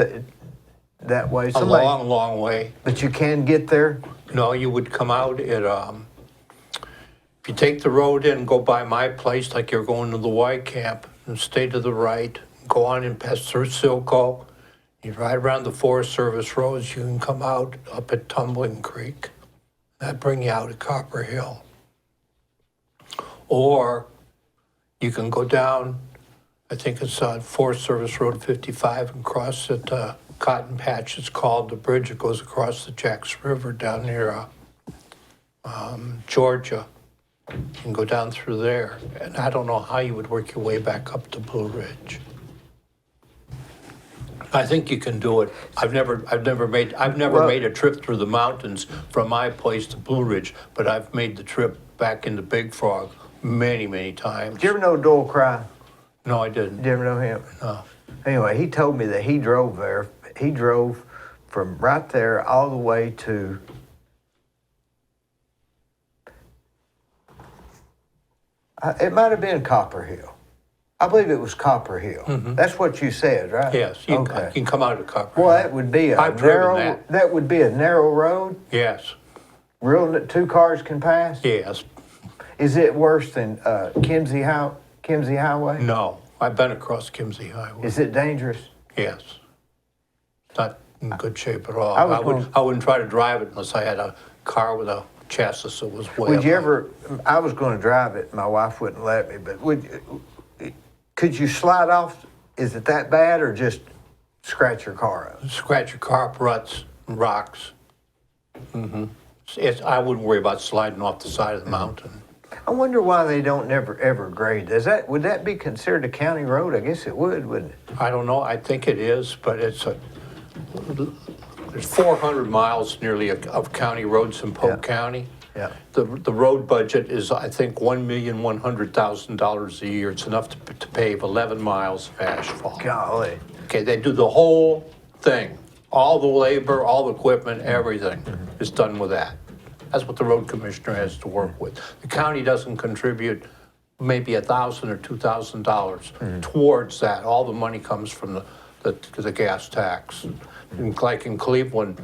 that way? A long, long way. But you can get there? No, you would come out at, if you take the road in and go by my place, like you're going to the Y camp, and stay to the right, go on and pass through Silco, you ride around the Forest Service roads, you can come out up at Tumbling Creek. That bring you out at Copper Hill. Or you can go down, I think it's on Forest Service Road 55 and cross at Cotton Patch. It's called the bridge. It goes across the Jacks River down near Georgia. You can go down through there. And I don't know how you would work your way back up to Blue Ridge. I think you can do it. I've never made a trip through the mountains from my place to Blue Ridge, but I've made the trip back into Big Frog many, many times. Did you ever know Doyle Cry? No, I didn't. Did you ever know him? No. Anyway, he told me that he drove there. He drove from right there all the way to it might have been Copper Hill. I believe it was Copper Hill. That's what you said, right? Yes, you can come out of Copper Well, Hill. that would be I've driven that. That would be a narrow road. Yes, Two cars can pass. yes. Is it worse than Kimsey Highway? No, I've been across Kimsey Highway. Is it dangerous? Yes. It's not in good shape at all. I I wouldn't try to drive it unless I had a car with a chassis that was way Would up you high. ever? I was going to drive it. My wife wouldn't let me. But could you slide off? Is it that bad, or just scratch your car up? Scratch your car up ruts and rocks. I wouldn't worry about sliding off the side of the mountain. I wonder why they don't ever grade. Would that be considered a county road? I guess it would, wouldn't it? I don't know. I think it is, but there's 400 miles nearly of county roads in Polk County. Yeah. The road budget is, I think, $1,100,000 a year. It's enough to pave 11 miles of asphalt. Golly. Okay, they do the whole thing. All the labor, all the equipment, everything is done with that. That's what the road commissioner has to work with. The county doesn't contribute maybe $1,000 or $2,000 towards that. All the money comes from the gas tax. Like in Cleveland,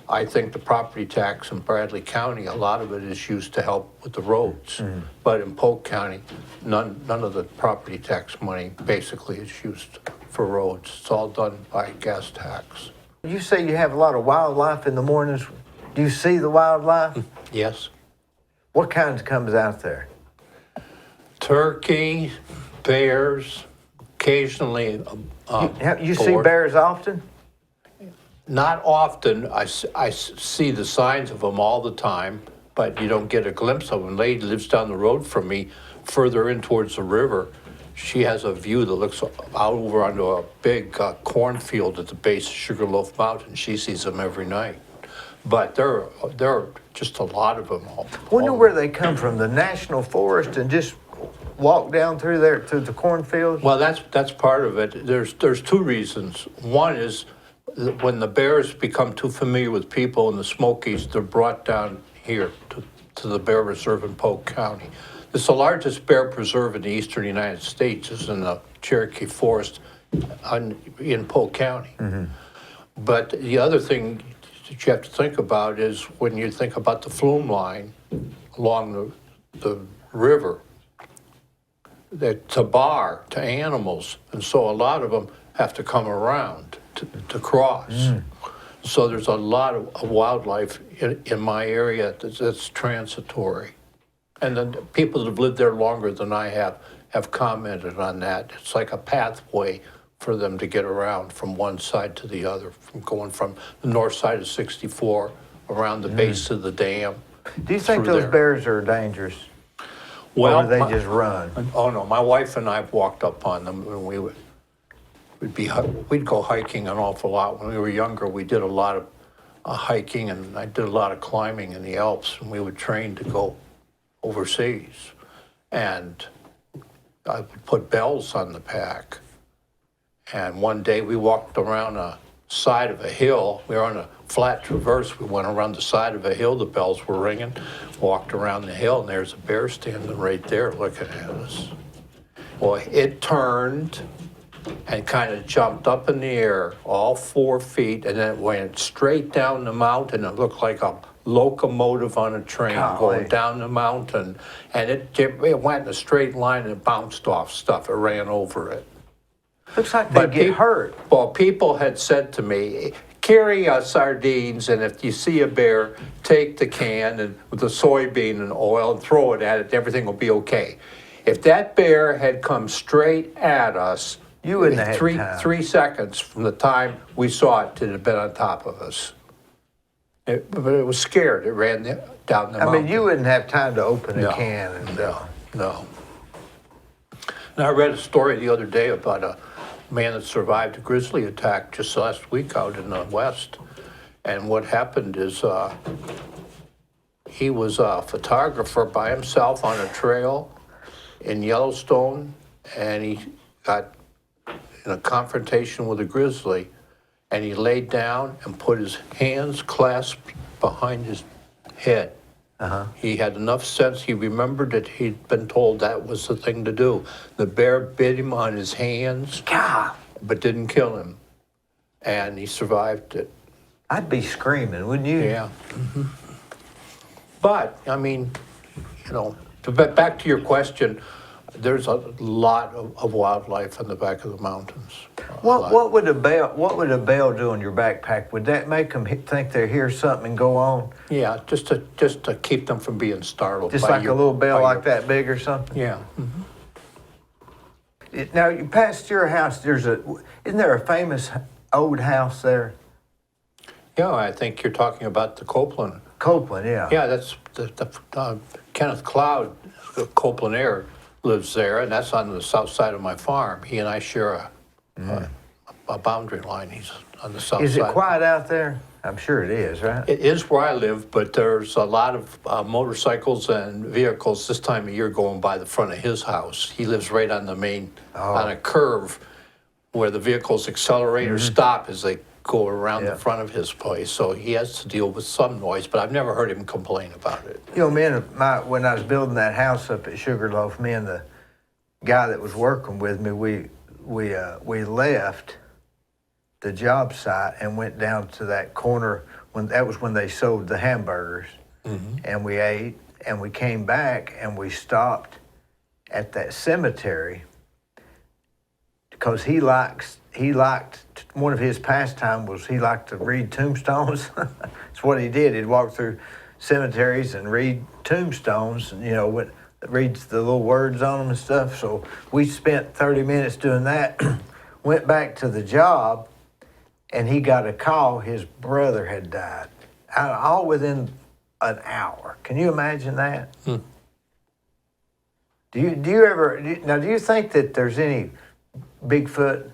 I think the property tax in Bradley County, a lot of it is used to help with the roads. But in Polk County, none of the property tax money basically is used for roads. It's all done by gas tax. You say you have a lot of wildlife in the mornings. Do you see the wildlife? Yes. What kinds comes out there? Turkey, bears, occasionally You see boar. bears often? Not often. I see the signs of them all the time, but you don't get a glimpse of them. Lady lives down the road from me, further in towards the river. She has a view that looks out over onto a big cornfield at the base of Sugarloaf Mountain. She sees them every night. But there are just a lot of them. Wonder where they come from, the national forest, and just walk down through there to the cornfields? Well, that's part of it. There's two reasons. One is when the bears become too familiar with people in the Smokies, they're brought down here to the bear reserve in Polk County. It's the largest bear preserve in the eastern United States. Is in the Cherokee Forest in Polk County. Mm-hmm. But the other thing that you have to think about is when you think about the flume line along the river, to bar to animals, and so a lot of them have to come around to cross. So there's a lot of wildlife in my area that's transitory. And then people that have lived there longer than I have commented on that. It's like a pathway for them to get around from one side to the other, from going from the north side of 64 around the base of the dam. Do you think those bears are dangerous? Well, or do they just run? Oh no, my wife and I walked up on them, and we'd go hiking an awful lot. When we were younger, we did a lot of hiking, and I did a lot of climbing in the Alps, and we would train to go overseas. And I would put bells on the pack. And one day we walked around a side of a hill. We were on a flat traverse. We went around the side of a hill. The bells were ringing. Walked around the hill, and there's a bear standing right there looking at us. Well, it turned and kind of jumped up in the air, all 4 feet, and then it went straight down the mountain. It looked like a locomotive on a train going down the mountain. And it went in a straight line and it bounced off stuff. It ran over it. Looks like they get hurt. Well, people had said to me, carry sardines, and if you see a bear, take the can and with the soybean and oil and throw it at it, everything will be okay. If that bear had come straight at us, you wouldn't have had 3 seconds from the time we saw it to have been on top of us. But it was scared. It ran down the mountain. I mean, you wouldn't have time to open a can. And, No. And I read a story the other day about a man that survived a grizzly attack just last week out in the West. And what happened is he was a photographer by himself on a trail in Yellowstone, and he got in a confrontation with a grizzly, and he laid down and put his hands clasped behind his head. He had enough sense. He remembered that he'd been told that was the thing to do. The bear bit him on his hands, but didn't kill him, and he survived it. I'd be screaming, wouldn't you? Yeah. Mm-hmm. But I mean, back to your question, there's a lot of wildlife on the back of the mountains. What would a bell do on your backpack? Would that make them think they hear something and go on? Yeah, just to keep them from being startled. Just like a little bell like that big or something? Yeah. Mm-hmm. Now, you passed your house, isn't there a famous old house there? Yeah, I think you're talking about the Copeland. Copeland, yeah. Yeah, that's the Kenneth Cloud, Copeland Air, lives there, and that's on the south side of my farm. He and I share a boundary line. He's on the south side. Is it quiet out there? I'm sure it is, right? It is where I live, but there's a lot of motorcycles and vehicles this time of year going by the front of his house. He lives right on the main, on a curve where the vehicles accelerate or stop as they go around the front of his place. So he has to deal with some noise, but I've never heard him complain about it. When I was building that house up at Sugarloaf, me and the guy that was working with me, we left the job site and went down to that corner that was when they sold the hamburgers, and we ate, and we came back and we stopped at that cemetery because he liked one of his pastime was he liked to read tombstones. That's what he did. He'd walk through cemeteries and read tombstones, and reads the little words on them and stuff. So we spent 30 minutes doing that. Went back to the job, and he got a call his brother had died, all within an hour. Can you imagine that? Do you think that there's any Bigfoot?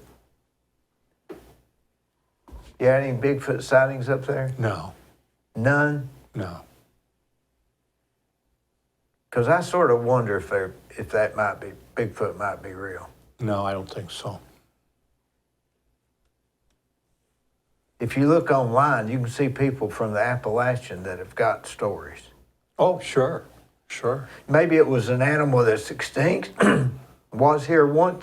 You had any Bigfoot sightings up there? No. None? No. Because I sort of wonder if that might be, Bigfoot might be real. No, I don't think so. If you look online, you can see people from the Appalachian that have got stories. Oh, sure, sure. Maybe it was an animal that's extinct, was here at one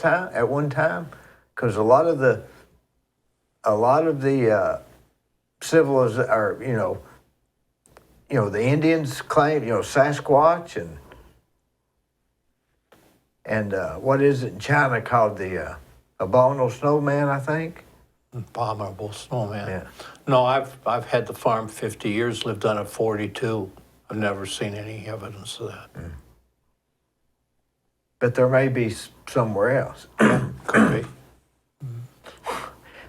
time, because a lot of the civilization, or the Indians claim, Sasquatch and what is it in China called the abominable snowman, I think. Abominable snowman. Yeah. No, I've had the farm 50 years, lived on it 42. I've never seen any evidence of that. But there may be somewhere else. Could be.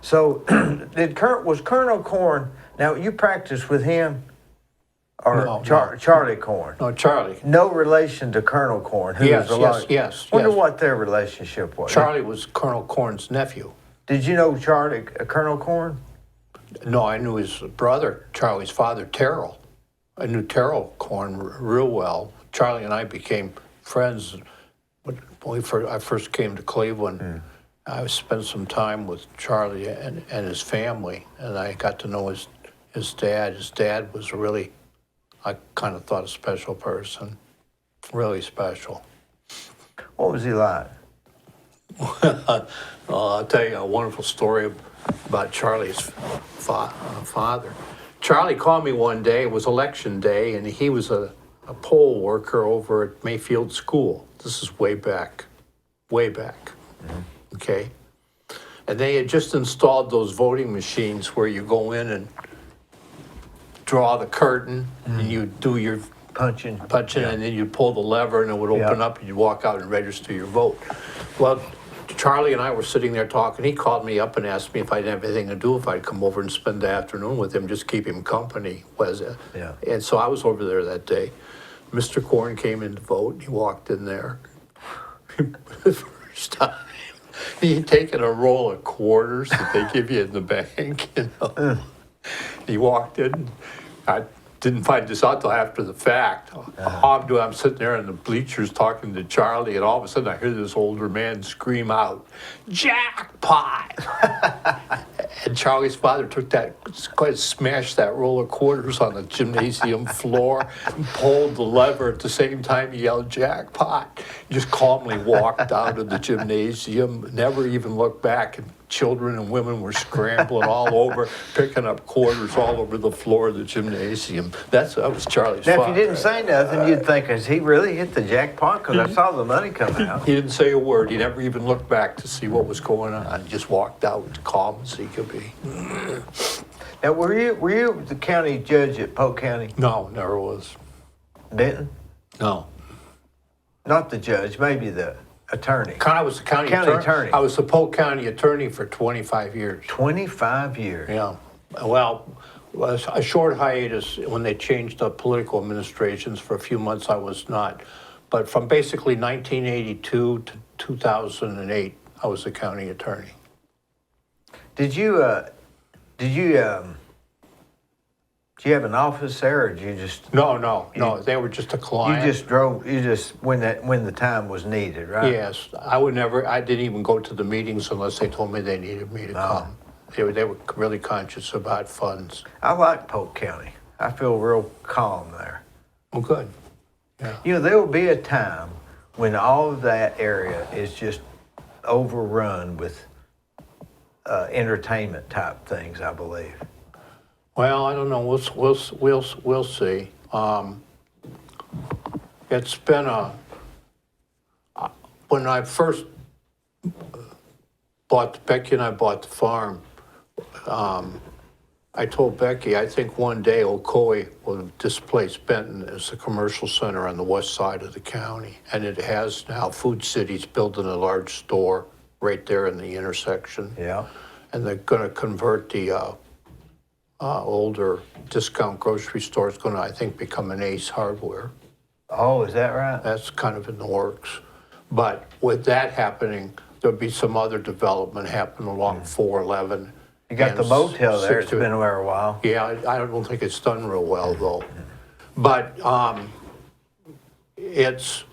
So, was Colonel Corn? Now you practiced with him, or No, Charlie Corn? No, Charlie. No relation to Colonel Corn. Who Yes, was a yes, lot. yes, Wonder yes. what their relationship was. Charlie was Colonel Corn's nephew. Did you know Colonel Corn? No, I knew his brother, Charlie's father, Terrell. I knew Terrell Corn real well. Charlie and I became friends when I first came to Cleveland. I spent some time with Charlie and his family, and I got to know his dad. His dad was really, I kind of thought, a special person, really special. What was he like? I'll tell you a wonderful story about Charlie's father. Charlie called me one day, it was election day, and he was a poll worker over at Mayfield School. This is way back. Okay? And they had just installed those voting machines where you go in and draw the curtain, and you do your Punching. and then you pull the lever and it would open up and you'd walk out and register your vote. Well, Charlie and I were sitting there talking. He called me up and asked me if I'd have anything to do, if I'd come over and spend the afternoon with him, just keep him company. Yeah. And so I was over there that day. Mr. Corn came in to vote and he walked in there. The first time, he had taken a roll of quarters that they give you in the bank, He walked in. I didn't find this out till after the fact. All I'm doing, I'm sitting there in the bleachers talking to Charlie, and all of a sudden I hear this older man scream out, "Jackpot!" And Charlie's father took that, smashed that roll of quarters on the gymnasium floor, and pulled the lever at the same time he yelled, "Jackpot!" He just calmly walked out of the gymnasium, never even looked back, and children and women were scrambling all over, picking up quarters all over the floor of the gymnasium. That was Charlie's Now, father. if you didn't say nothing, you'd think, has he really hit the jackpot? Because I saw the money come out. He didn't say a word. He never even looked back to see what was going on. He just walked out calm as he could be. Now, were you the county judge at Polk County? No, never was. Denton? No. Not the judge, maybe the attorney. I was the county attorney. I was the Polk County attorney for 25 years. 25 years. Yeah. Well, a short hiatus when they changed the political administrations. For a few months I was not. But from basically 1982 to 2008, I was the county attorney. Did you have an office there, or did you just? No. They were just a client. You just drove. You just when the time was needed, right? Yes, I didn't even go to the meetings unless they told me they needed me to come. They were really conscious about funds. I like Polk County. I feel real calm there. Well, good. Yeah. There will be a time when all of that area is just overrun with entertainment type things, I believe. Well, I don't know. We'll see. It's been when I first Becky and I bought the farm. I told Becky, I think one day Ocoee will displace Benton as a commercial center on the west side of the county. And it has now. Food City's building a large store right there in the intersection. Yeah. And they're going to convert the older discount grocery store. It's going to, I think, become an Ace Hardware. Oh, is that right? That's kind of in the works. But with that happening, there'll be some other development happen along 411 You got the And motel there. It's 60 been there a while. Yeah, I don't think it's done real well, though. But it's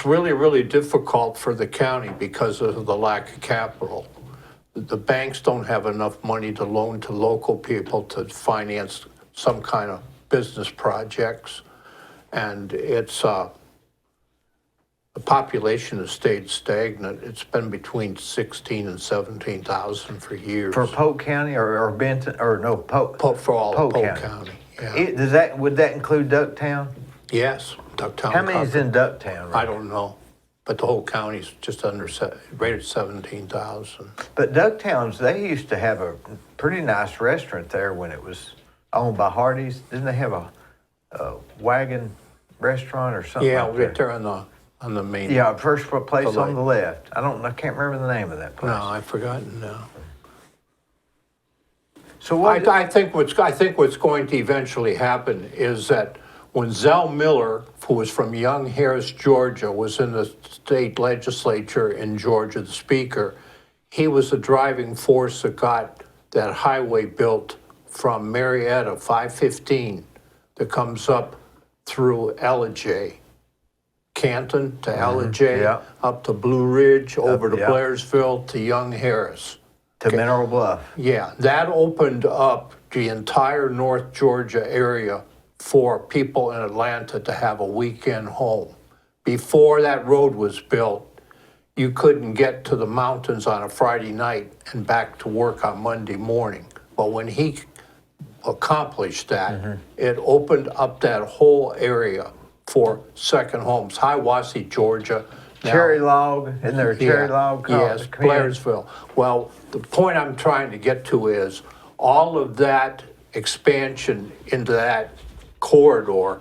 really, really difficult for the county because of the lack of capital. The banks don't have enough money to loan to local people to finance some kind of business projects. And the population has stayed stagnant. It's been between 16 and 17,000 for years. For Polk County or Benton, or no, Polk? For all of Polk Polk County. Yeah. Would that include Ducktown? Yes, Ducktown. How many is in Ducktown? I don't know, but the whole county's just rated 17,000. But Ducktown's, they used to have a pretty nice restaurant there when it was owned by Hardee's. Didn't they have a wagon restaurant or something? Yeah, like right that? there on the main. Yeah, first place The on the left. I can't remember the name of that place. No, I've forgotten now. So what? I think what's going to eventually happen is that when Zell Miller, who was from Young Harris, Georgia, was in the state legislature in Georgia, the speaker, he was the driving force that got that highway built from Marietta, 515, that comes up through Ellijay, Canton to Ellijay, yeah. up to Blue Ridge, over to yeah. Blairsville, to Young Harris. To Mineral Bluff. Yeah, that opened up the entire North Georgia area for people in Atlanta to have a weekend home. Before that road was built, you couldn't get to the mountains on a Friday night and back to work on Monday morning. But when he accomplished that, it opened up that whole area for second homes. Hiawassee, Georgia. Now, Cherry Log, isn't there a Cherry Log? Yes, Blairsville. Well, the point I'm trying to get to is all of that expansion into that corridor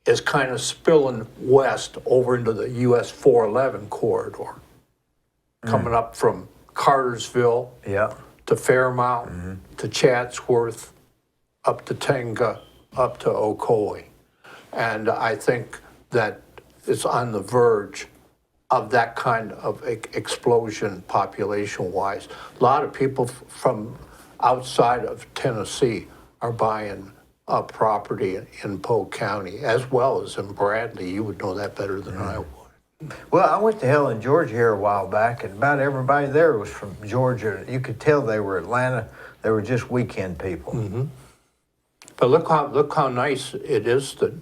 is kind of spilling west over into the US 411 corridor, coming up from Cartersville Yeah. to Fairmount to Chatsworth, up to Tenga, up to Ocoee. And I think that it's on the verge of that kind of explosion population-wise. A lot of people from outside of Tennessee are buying up property in Polk County, as well as in Bradley. You would know that better than I would. Well, I went to Helen, Georgia here a while back, and about everybody there was from Georgia. You could tell they were Atlanta. They were just weekend people. But look how nice it is that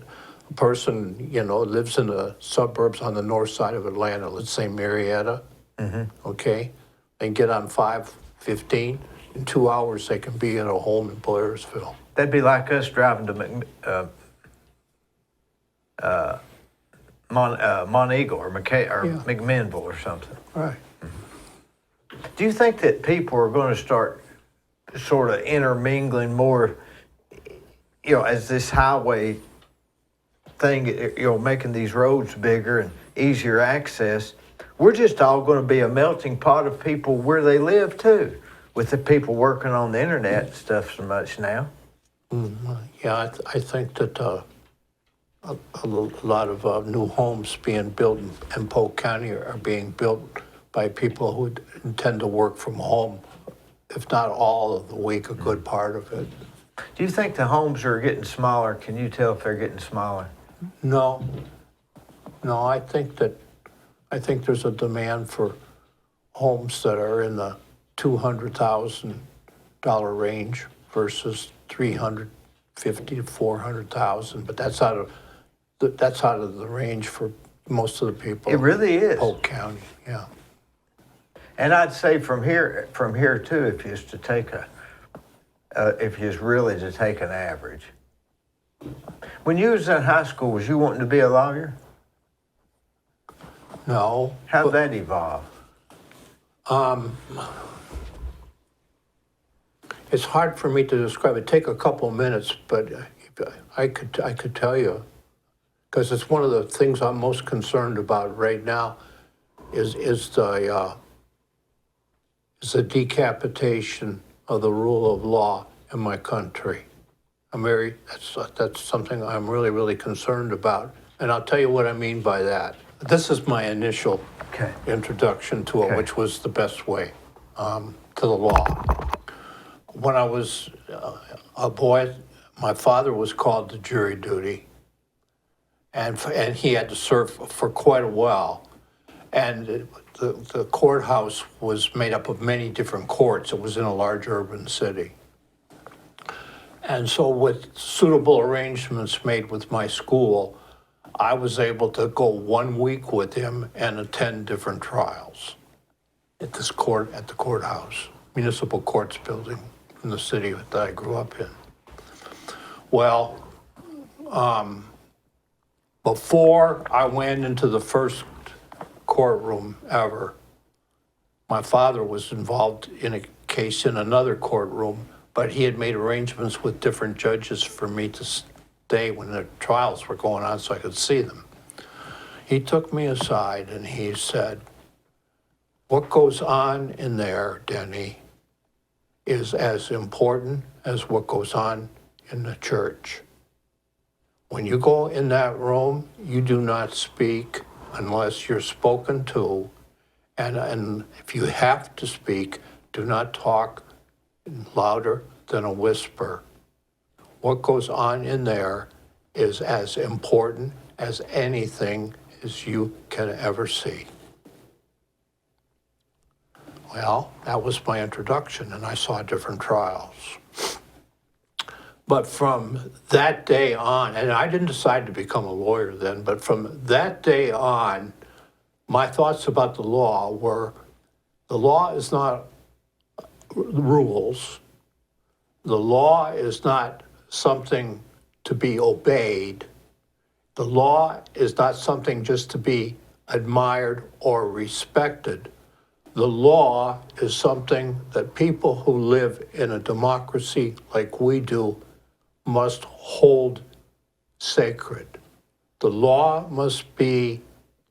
a person, lives in the suburbs on the north side of Atlanta, let's say Marietta, okay? They get on 515, in 2 hours they can be at a home in Blairsville. That'd be like us driving to Monteagle or McMinnville or something. Right. Do you think that people are going to start sort of intermingling more, as this highway thing, making these roads bigger and easier access? We're just all going to be a melting pot of people where they live too, with the people working on the internet and stuff so much now. Yeah, I think that a lot of new homes being built in Polk County are being built by people who intend to work from home, if not all of the week, a good part of it. Do you think the homes are getting smaller? Can you tell if they're getting smaller? No, I think there's a demand for homes that are in the $200,000 range versus $350,000 to $400,000. But that's out of the range for most of the people. It really is. In Polk County, yeah. And I'd say from here too, if you was to take if you was really to take an average. When you was in high school, was you wanting to be a lawyer? No. How'd that evolve? It's hard for me to describe. It'd take a couple minutes, but I could tell you, because it's one of the things I'm most concerned about right now is the decapitation of the rule of law in my country. That's something I'm really, really concerned about. And I'll tell you what I mean by that. This is my initial introduction to it, which was the best way. to the law. When I was a boy, my father was called to jury duty, and he had to serve for quite a while. And the courthouse was made up of many different courts. It was in a large urban city. And so with suitable arrangements made with my school, I was able to go 1 week with him and attend different trials at the courthouse, municipal courts building in the city that I grew up in. Well, before I went into the first courtroom ever, my father was involved in a case in another courtroom, but he had made arrangements with different judges for me to stay when the trials were going on so I could see them. He took me aside and he said, "What goes on in there, Denny, is as important as what goes on in the church. When you go in that room, you do not speak unless you're spoken to, and if you have to speak, do not talk louder than a whisper. What goes on in there is as important as anything as you can ever see." Well, that was my introduction, and I saw different trials. But from that day on, and I didn't decide to become a lawyer then, but from that day on, my thoughts about the law were, the law is not rules. The law is not something to be obeyed. The law is not something just to be admired or respected. The law is something that people who live in a democracy like we do must hold sacred. The law must be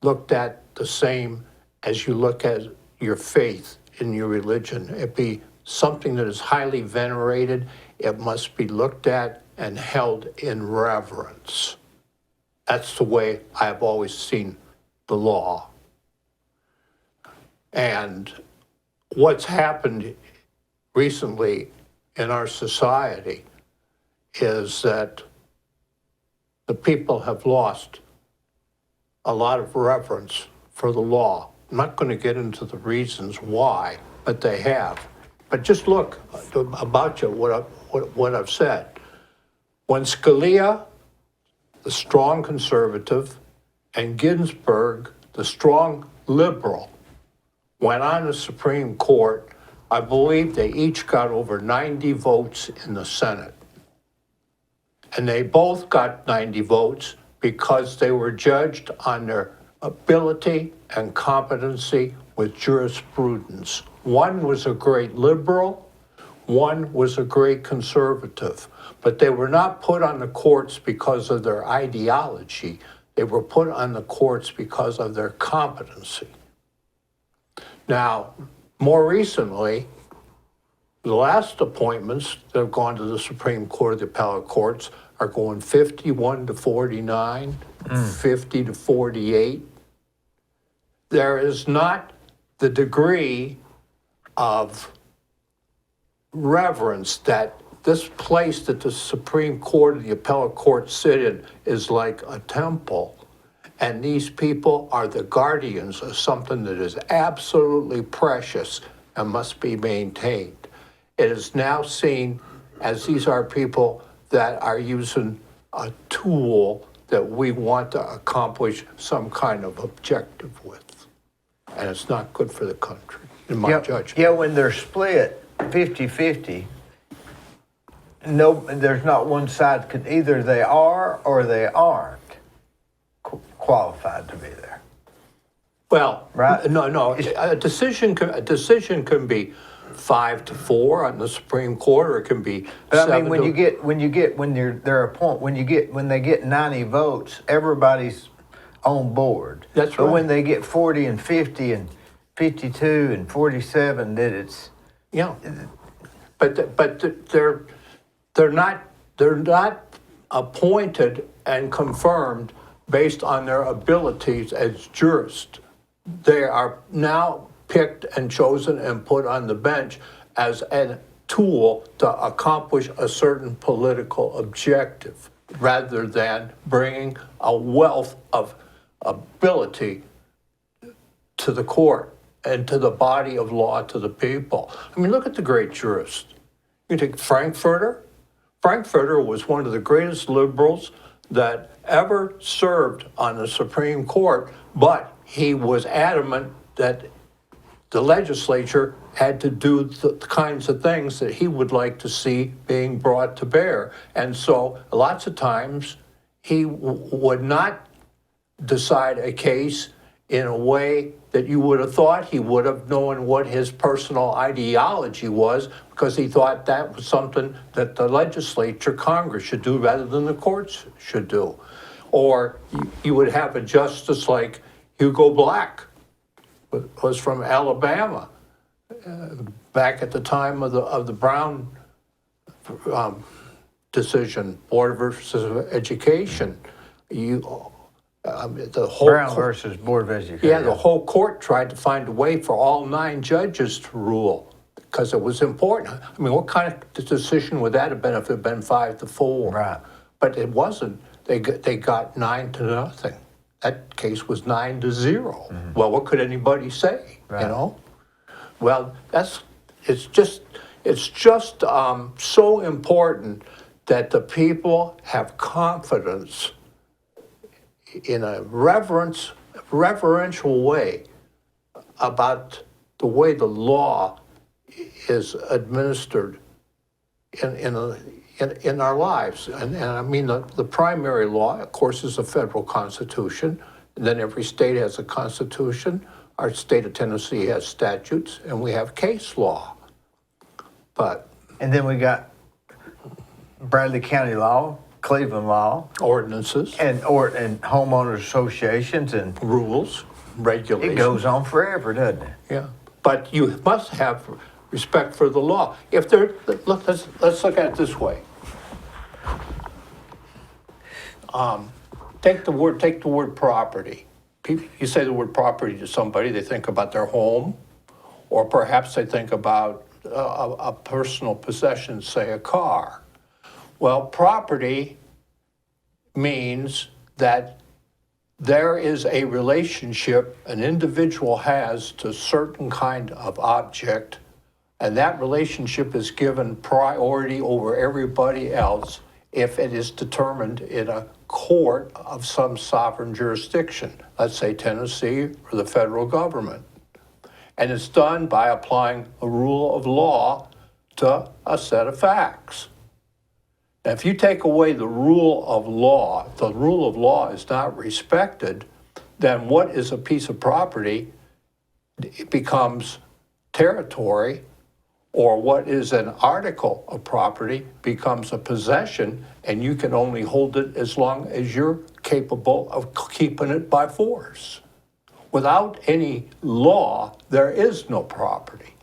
looked at the same as you look at your faith in your religion. It be something that is highly venerated. It must be looked at and held in reverence. That's the way I have always seen the law. And what's happened recently in our society is that the people have lost a lot of reverence for the law. I'm not going to get into the reasons why, but they have. But just look about you, what I've said. When Scalia, the strong conservative, and Ginsburg, the strong liberal, went on the Supreme Court, I believe they each got over 90 votes in the Senate. And they both got 90 votes because they were judged on their ability and competency with jurisprudence. One was a great liberal, one was a great conservative, but they were not put on the courts because of their ideology. They were put on the courts because of their competency. Now, more recently, the last appointments that have gone to the Supreme Court of the appellate courts are going 51 to 49, 50 to 48. There is not the degree of reverence that this place that the Supreme Court of the appellate courts sit in is like a temple. And these people are the guardians of something that is absolutely precious and must be maintained. It is now seen as these are people that are using a tool that we want to accomplish some kind of objective with. And it's not good for the country, in my judgment. Yeah, when they're split 50-50, there's not one side, either they are or they aren't qualified to be there. Well, right? No. A decision can be 5-4 on the Supreme Court, or it can be. But I mean, when they get 90 votes, everybody's on board. That's right. But when they get 40 and 50 and 52 and 47, that it's But they're not appointed and confirmed based on their abilities as jurists. They are now picked and chosen and put on the bench as a tool to accomplish a certain political objective, rather than bringing a wealth of ability to the court and to the body of law, to the people. I mean, look at the great jurists. You take Frankfurter. Frankfurter was one of the greatest liberals that ever served on the Supreme Court, but he was adamant that the legislature had to do the kinds of things that he would like to see being brought to bear. And so lots of times he would not decide a case in a way that you would have thought he would have, known what his personal ideology was, because he thought that was something that the legislature, Congress, should do rather than the courts should do. Or you would have a justice like Hugo Black, was from Alabama, back at the time of the Brown decision, Board versus Education. The whole Brown versus Board of Education. Yeah, the whole court tried to find a way for all 9 judges to rule, because it was important. I mean, what kind of decision would that have been if it had been 5-4? Right. But it wasn't. They got 9-0. That case was 9-0. Mm-hmm. Well, what could anybody say? Right. You know. Well, it's just so important that the people have confidence in a reverential way about the way the law is administered in our lives. And I mean, the primary law, of course, is the federal Constitution. And then every state has a Constitution. Our state of Tennessee has statutes, and we have case law. And then we got Bradley County law, Cleveland law, Ordinances, and homeowners associations, and rules, regulations. it goes on forever, doesn't it? Yeah, but you must have respect for the law. If there, look, let's look at it this way. Take the word property. You say the word property to somebody, they think about their home, or perhaps they think about a personal possession, say a car. Well, property means that there is a relationship an individual has to a certain kind of object, and that relationship is given priority over everybody else if it is determined in a court of some sovereign jurisdiction, let's say Tennessee or the federal government. And it's done by applying a rule of law to a set of facts. Now, if you take away the rule of law, if the rule of law is not respected, then what is a piece of property? It becomes territory, or what is an article of property becomes a possession, and you can only hold it as long as you're capable of keeping it by force. Without any law, there is no property.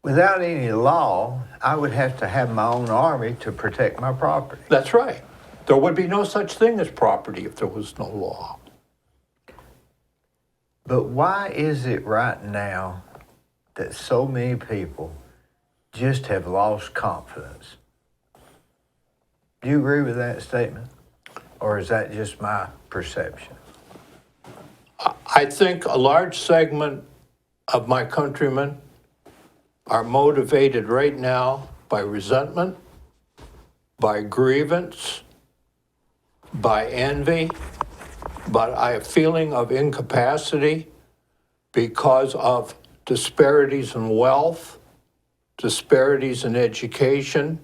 Without any law, I would have to have my own army to protect my property. That's right. There would be no such thing as property if there was no law. But why is it right now that so many people just have lost confidence? Do you agree with that statement? Or is that just my perception? I think a large segment of my countrymen are motivated right now by resentment, by grievance, by envy, by a feeling of incapacity because of disparities in wealth, disparities in education,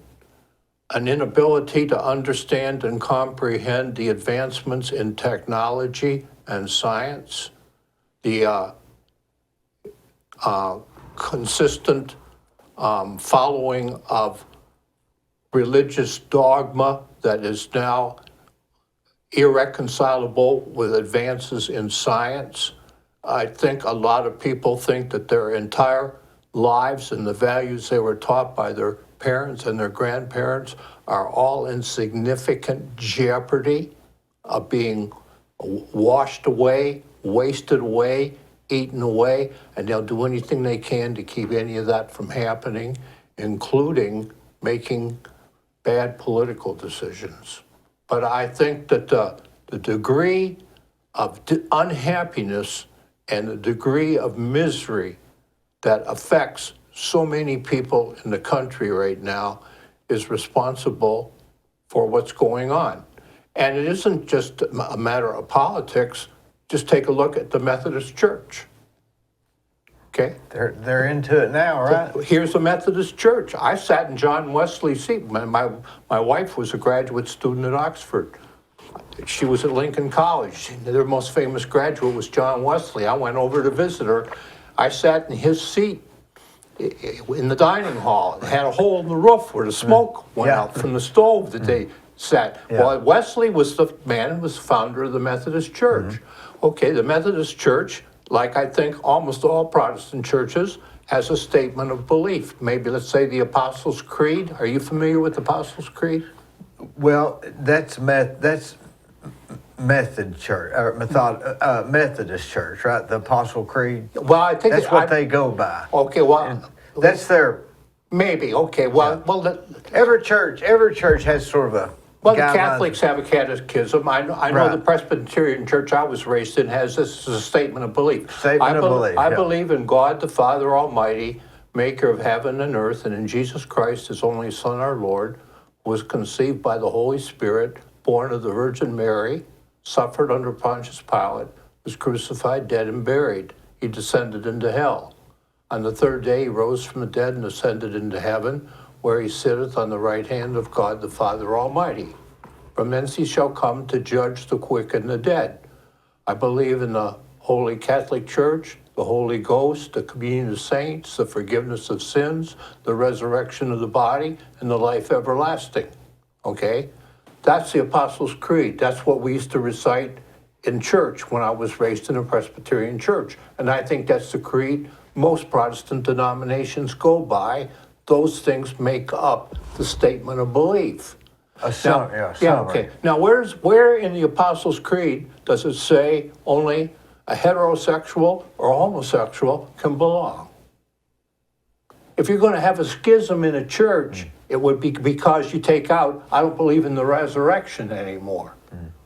an inability to understand and comprehend the advancements in technology and science, the consistent following of religious dogma that is now irreconcilable with advances in science. I think a lot of people think that their entire lives and the values they were taught by their parents and their grandparents are all in significant jeopardy of being washed away, wasted away eaten away, and they'll do anything they can to keep any of that from happening, including making bad political decisions. But I think that the degree of unhappiness and the degree of misery that affects so many people in the country right now is responsible for what's going on. And it isn't just a matter of politics. Just take a look at the Methodist Church. Okay? They're into it now, right? Here's the Methodist Church. I sat in John Wesley's seat. My wife was a graduate student at Oxford. She was at Lincoln College. Their most famous graduate was John Wesley. I went over to visit her. I sat in his seat in the dining hall. It had a hole in the roof where the smoke went out from the stove that they sat. Well, Wesley was the man who was founder of the Methodist Church. Okay, the Methodist Church, like I think almost all Protestant churches, has a statement of belief. Maybe let's say the Apostles' Creed. Are you familiar with the Apostles' Creed? Well, that's Methodist Church, or Methodist Church, right? The Apostle Creed. Well, I think That's what they go by. Okay, well, That's their. maybe. Okay, well, Every church has sort of a. well, the guidelines. Catholics have a catechism. I know Right. the Presbyterian church I was raised in has this as a statement of belief. Statement of belief, I yeah. believe in God the Father Almighty, maker of heaven and earth, and in Jesus Christ, his only Son, our Lord, who was conceived by the Holy Spirit, born of the Virgin Mary, suffered under Pontius Pilate, was crucified, dead, and buried. He descended into hell. On the third day, he rose from the dead and ascended into heaven, where he sitteth on the right hand of God the Father Almighty. From thence he shall come to judge the quick and the dead. I believe in the Holy Catholic Church, the Holy Ghost, the communion of saints, the forgiveness of sins, the resurrection of the body, and the life everlasting. Okay? That's the Apostles' Creed. That's what we used to recite in church when I was raised in a Presbyterian church. And I think that's the creed most Protestant denominations go by. Those things make up the statement of belief. Okay. Now, where in the Apostles' Creed does it say only a heterosexual or homosexual can belong? If you're going to have a schism in a church, it would be because you take out, I don't believe in the resurrection anymore,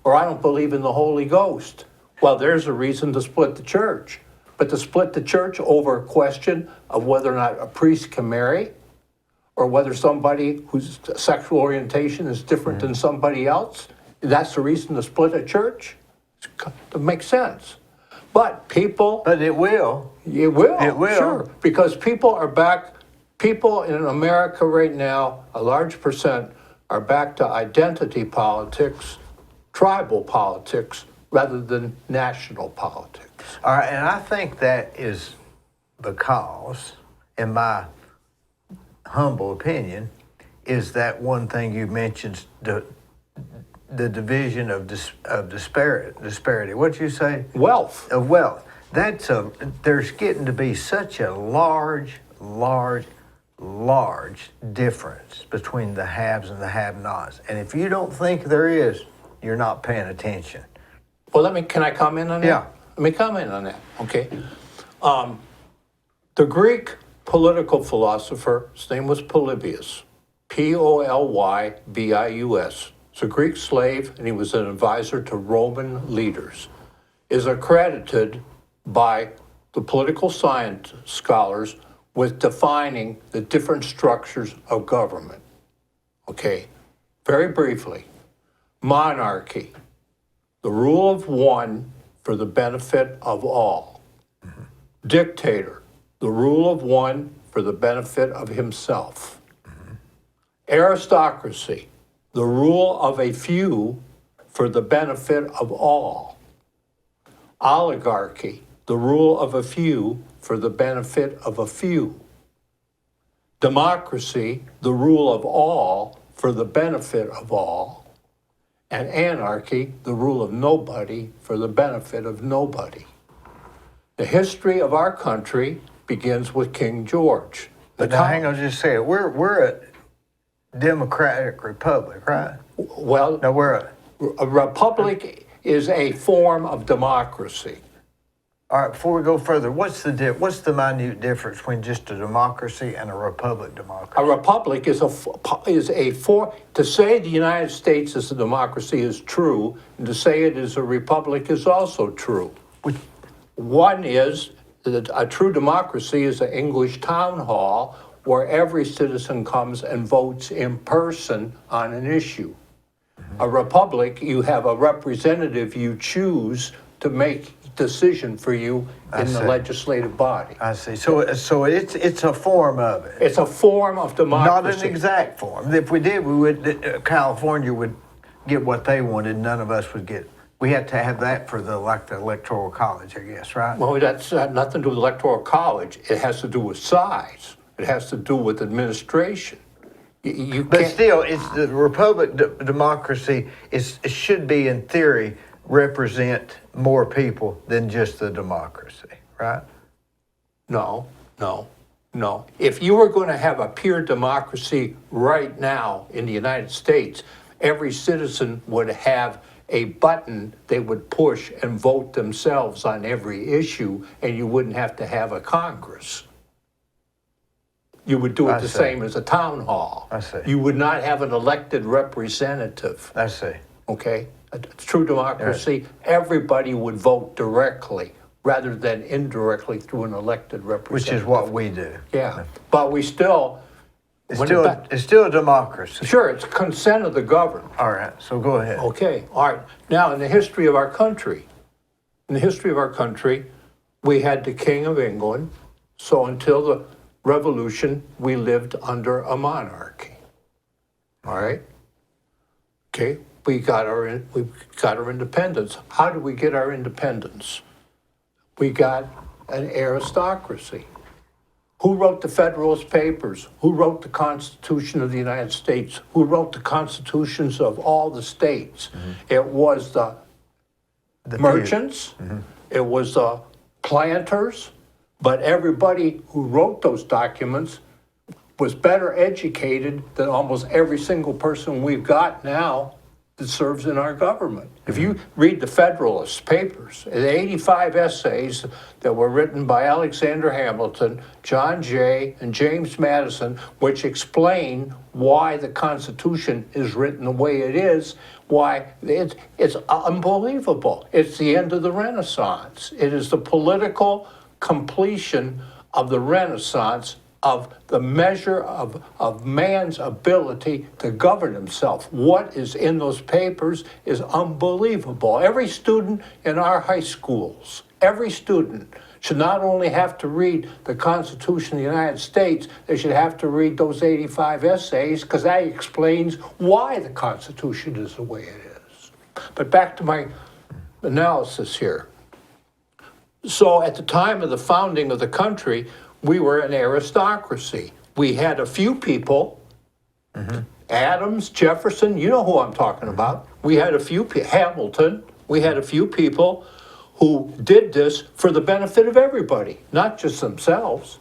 or I don't believe in the Holy Ghost. Well, there's a reason to split the church. But to split the church over a question of whether or not a priest can marry, or whether somebody whose sexual orientation is different than somebody else, that's the reason to split a church? It makes sense. But people... But it will. It will. It will. Sure. Because people in America right now, a large percent, are back to identity politics, tribal politics, rather than national politics. All right, and I think that is because, in my humble opinion, is that one thing you mentioned, the division of disparity. What'd you say? Wealth. Of wealth. There's getting to be such a large difference between the haves and the have-nots. And if you don't think there is, you're not paying attention. Well, can I comment on that? Yeah. Let me comment on that, okay? The Greek political philosopher, his name was Polybius, Polybius. He's a Greek slave, and he was an advisor to Roman leaders, is accredited by the political science scholars with defining the different structures of government. Okay, very briefly, monarchy, the rule of one for the benefit of all. Dictator, the rule of one for the benefit of himself. Aristocracy, the rule of a few for the benefit of all. Oligarchy, the rule of a few for the benefit of a few. Democracy, the rule of all for the benefit of all. And anarchy, the rule of nobody for the benefit of nobody. The history of our country begins with King George. But now, hang on just a second. We're a democratic republic, right? Well, No, we're a republic is a form of democracy. All right, before we go further, what's the minute difference between just a democracy and a republic democracy? A republic is to say the United States is a democracy is true, and to say it is a republic is also true. One is that a true democracy is an English town hall where every citizen comes and votes in person on an issue. A republic, you have a representative you choose to make decision for you in the legislative body. I see. So it's a form of it. It's a form of democracy. Not an exact form. If we did, we would. California would get what they wanted. None of us would get. We had to have that for the electoral college, I guess, right? Well, that's nothing to do with electoral college. It has to do with size. It has to do with administration. But still, it's the republic democracy. It should be, in theory, represent more people than just the democracy, right? No. If you were going to have a pure democracy right now in the United States, every citizen would have a button they would push and vote themselves on every issue, and you wouldn't have to have a Congress. You would do it the same as a town hall. I see. You would not have an elected representative. I see. Okay? A true democracy, everybody would vote directly rather than indirectly through an elected representative. Which is what we do. Yeah, but we still... It's still a democracy. Sure, it's consent of the governed. All right, so go ahead. Okay, all right. Now, in the history of our country, we had the King of England, so until the Revolution, we lived under a monarchy. All right? Okay, we got our independence. How did we get our independence? We got an aristocracy. Who wrote the Federalist Papers? Who wrote the Constitution of the United States? Who wrote the constitutions of all the states? Mm-hmm. It was the merchants. Mm-hmm. It was the planters. But everybody who wrote those documents was better educated than almost every single person we've got now that serves in our government. If you read the Federalist Papers, the 85 essays that were written by Alexander Hamilton, John Jay, and James Madison, which explain why the Constitution is written the way it is, why it's unbelievable. It's the end of the Renaissance. It is the political completion of the Renaissance of the measure of man's ability to govern himself. What is in those papers is unbelievable. Every student in our high schools, every student should not only have to read the Constitution of the United States, they should have to read those 85 essays, because that explains why the Constitution is the way it is. But back to my analysis here. So at the time of the founding of the country, we were an aristocracy. We had a few people, Adams, Jefferson, you know who I'm talking about. We had a few, Hamilton, we had a few people who did this for the benefit of everybody, not just themselves,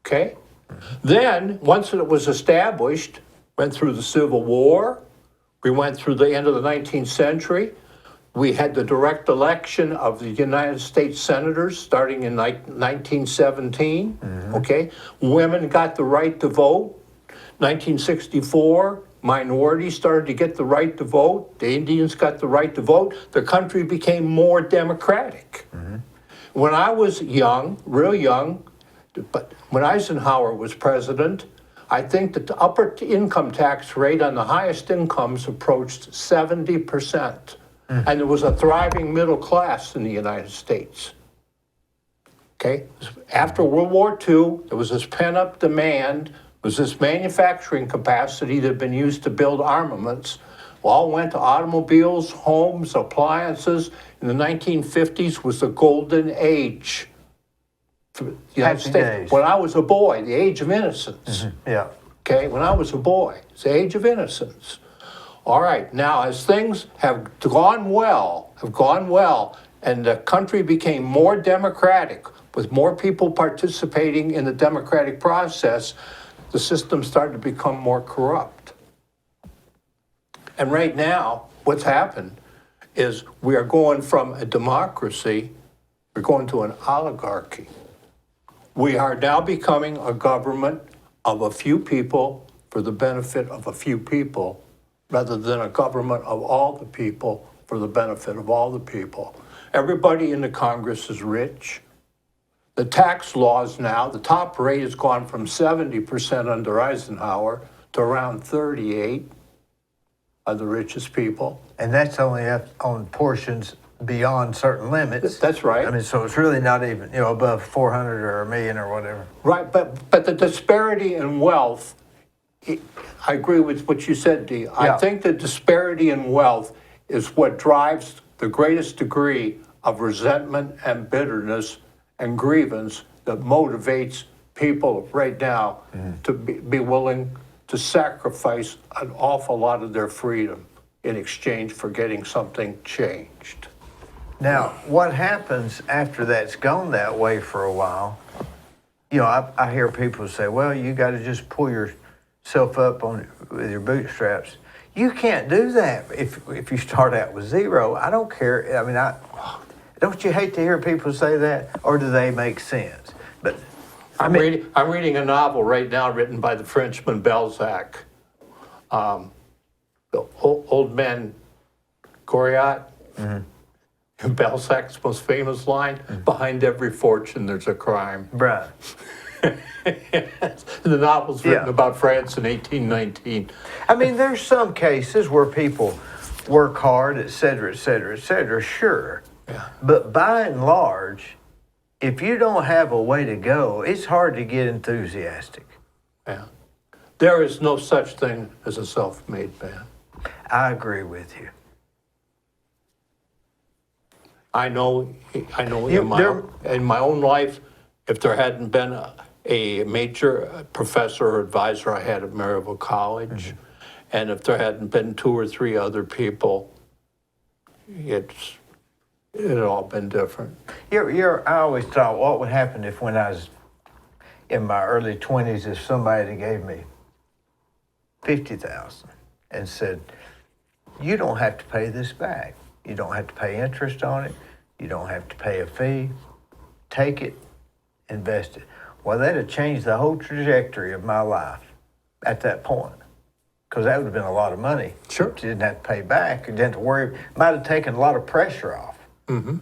okay? Then, once it was established, went through the Civil War, we went through the end of the 19th century, we had the direct election of the United States senators starting in 1917, okay? Women got the right to vote. 1964, minorities started to get the right to vote. The Indians got the right to vote. The country became more democratic. When I was young, real young, but when Eisenhower was president, I think that the upper income tax rate on the highest incomes approached 70%. And there was a thriving middle class in the United States. Okay? After World War II, there was this pent-up demand, there was this manufacturing capacity that had been used to build armaments. All went to automobiles, homes, appliances. In the 1950s was the golden age for the United States. Days. When I was a boy, the age of innocence. Yeah. Okay? When I was a boy, it's the age of innocence. All right, now as things have gone well, and the country became more democratic, with more people participating in the democratic process, the system started to become more corrupt. And right now, what's happened is we are going from a democracy We're going to an oligarchy. We are now becoming a government of a few people for the benefit of a few people, rather than a government of all the people for the benefit of all the people. Everybody in the Congress is rich. The tax laws now, the top rate has gone from 70% under Eisenhower to around 38 of the richest people. And that's only up on portions beyond certain limits. That's right. I mean, so it's really not even, above 400 or a million or whatever. Right, but the disparity in wealth, I agree with what you said, Dee. Yeah. I think the disparity in wealth is what drives the greatest degree of resentment and bitterness and grievance that motivates people right now to be willing to sacrifice an awful lot of their freedom in exchange for getting something changed. Now, what happens after that's gone that way for a while? I hear people say, well, you got to just pull yourself up with your bootstraps. You can't do that if you start out with zero. I don't care. I mean, don't you hate to hear people say that, or do they make sense? But I'm reading a novel right now written by the Frenchman Balzac. The old man Goriot. Balzac's most famous line: "Behind every fortune, there's a crime." right. The novel's written Yeah. about France in 1819. I mean, there's some cases where people work hard, et cetera, et cetera, et cetera, sure. Yeah. But by and large, if you don't have a way to go, it's hard to get enthusiastic. Yeah. There is no such thing as a self-made man. I agree with you. I know You- in my own life, if there hadn't been a major professor or advisor I had at Maryville College, and if there hadn't been 2 or 3 other people, it had all been different. I always thought, what would happen if when I was in my early 20s, if somebody gave me $50,000 and said, you don't have to pay this back. You don't have to pay interest on it. You don't have to pay a fee. Take it, invest it. Well, that'd have changed the whole trajectory of my life at that point, because that would have been a lot of money. Sure. You didn't have to pay back. You didn't have to worry. Might have taken a lot of pressure off. Mm-hmm.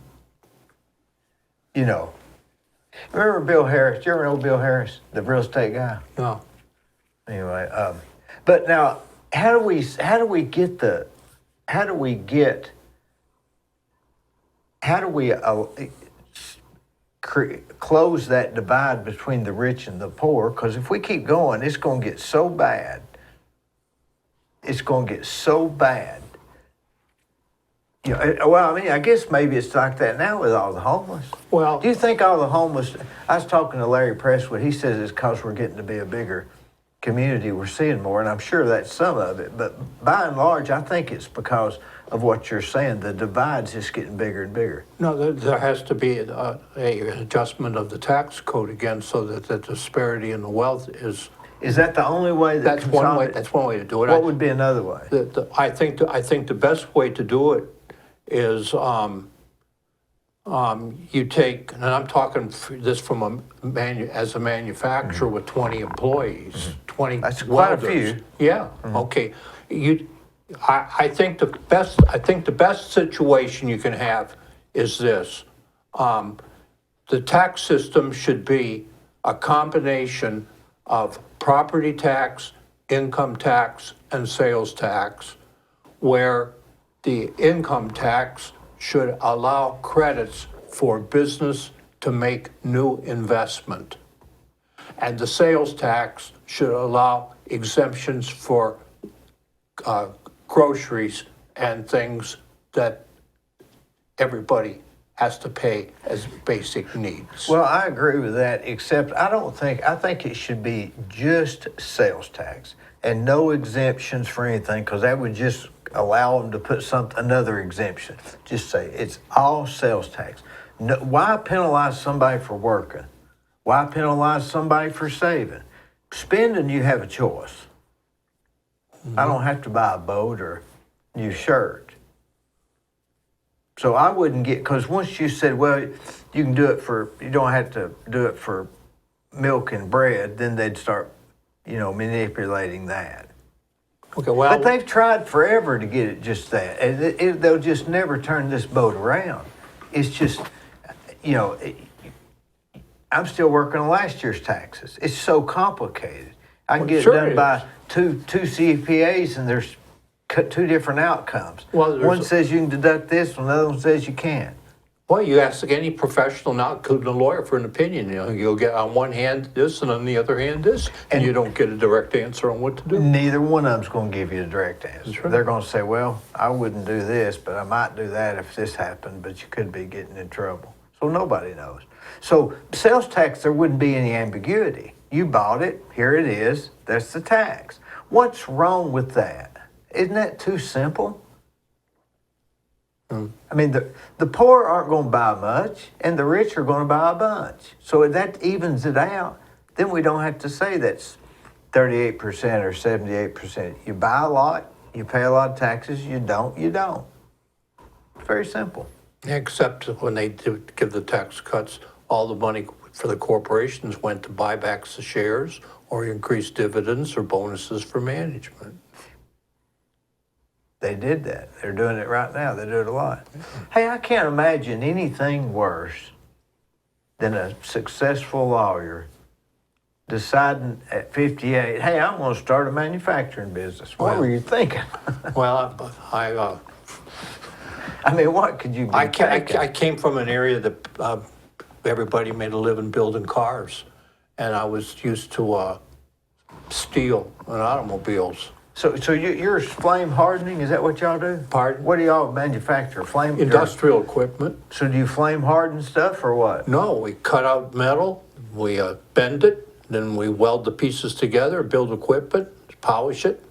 Remember Bill Harris? Do you ever know Bill Harris, the real estate guy? No. Anyway, but now, how do we close that divide between the rich and the poor? Because if we keep going, it's going to get so bad. It's going to get so bad. I guess maybe it's like that now with all the homeless. Well, Do you think all the homeless? I was talking to Larry Presswood. He says it's because we're getting to be a bigger community. We're seeing more, and I'm sure that's some of it. But by and large, I think it's because of what you're saying. The divide's just getting bigger and bigger. no, there has to be an adjustment of the tax code again, so that the disparity in the wealth is. Is that the only way that That's one way. That's one way to do it. What would be another way? I think the best way to do it is you take, and I'm talking this from as a manufacturer with 20 employees, 20 That's quite a welders. few. Yeah. Okay. I think the best situation you can have is this. The tax system should be a combination of property tax, income tax, and sales tax, where the income tax should allow credits for business to make new investment. And the sales tax should allow exemptions for groceries and things that everybody has to pay as basic needs. Well, I agree with that, except I think it should be just sales tax and no exemptions for anything, because that would just allow them to put another exemption. Just say it's all sales tax. No, why penalize somebody for working? Why penalize somebody for saving? Spending, you have a choice. I don't have to buy a boat or new shirt. So I wouldn't get, because once you said, well, you can do it for, you don't have to do it for milk and bread, then they'd start, manipulating that. Okay, well, But they've tried forever to get it just that. And they'll just never turn this boat around. It's just, I'm still working on last year's taxes. It's so complicated. I can Well, get it sure done it by is. two CPAs, and there's two different outcomes. Well, there's One says you can deduct this, and another one says you can't. well, you ask any professional now, including a lawyer, for an opinion. You'll get on one hand this, and on the other hand this, and you don't get a direct answer on what to do. Neither one of them's going to give you a direct answer. That's right. They're going to say, well, I wouldn't do this, but I might do that if this happened, but you could be getting in trouble. So nobody knows. So sales tax, there wouldn't be any ambiguity. You bought it, here it is, that's the tax. What's wrong with that? Isn't that too simple? I mean, the poor aren't going to buy much, and the rich are going to buy a bunch. So if that evens it out, then we don't have to say that's 38% or 78%. You buy a lot, you pay a lot of taxes, you don't, you don't. It's very simple. Except when they do give the tax cuts, all the money for the corporations went to buybacks of shares or increased dividends or bonuses for management. They did that. They're doing it right now. They do it a lot. Hey, I can't imagine anything worse than a successful lawyer deciding at 58, hey, I'm going to start a manufacturing business. What were you thinking? Well, I mean, what could you be thinking? I came from an area that everybody made a living building cars, and I was used to steel and automobiles. So you're flame hardening? Is that what y'all do? Pardon? What do y'all manufacture? Flame Industrial equipment. So do you flame harden stuff or what? No, we cut out metal, we bend it, then we weld the pieces together, build equipment, polish it,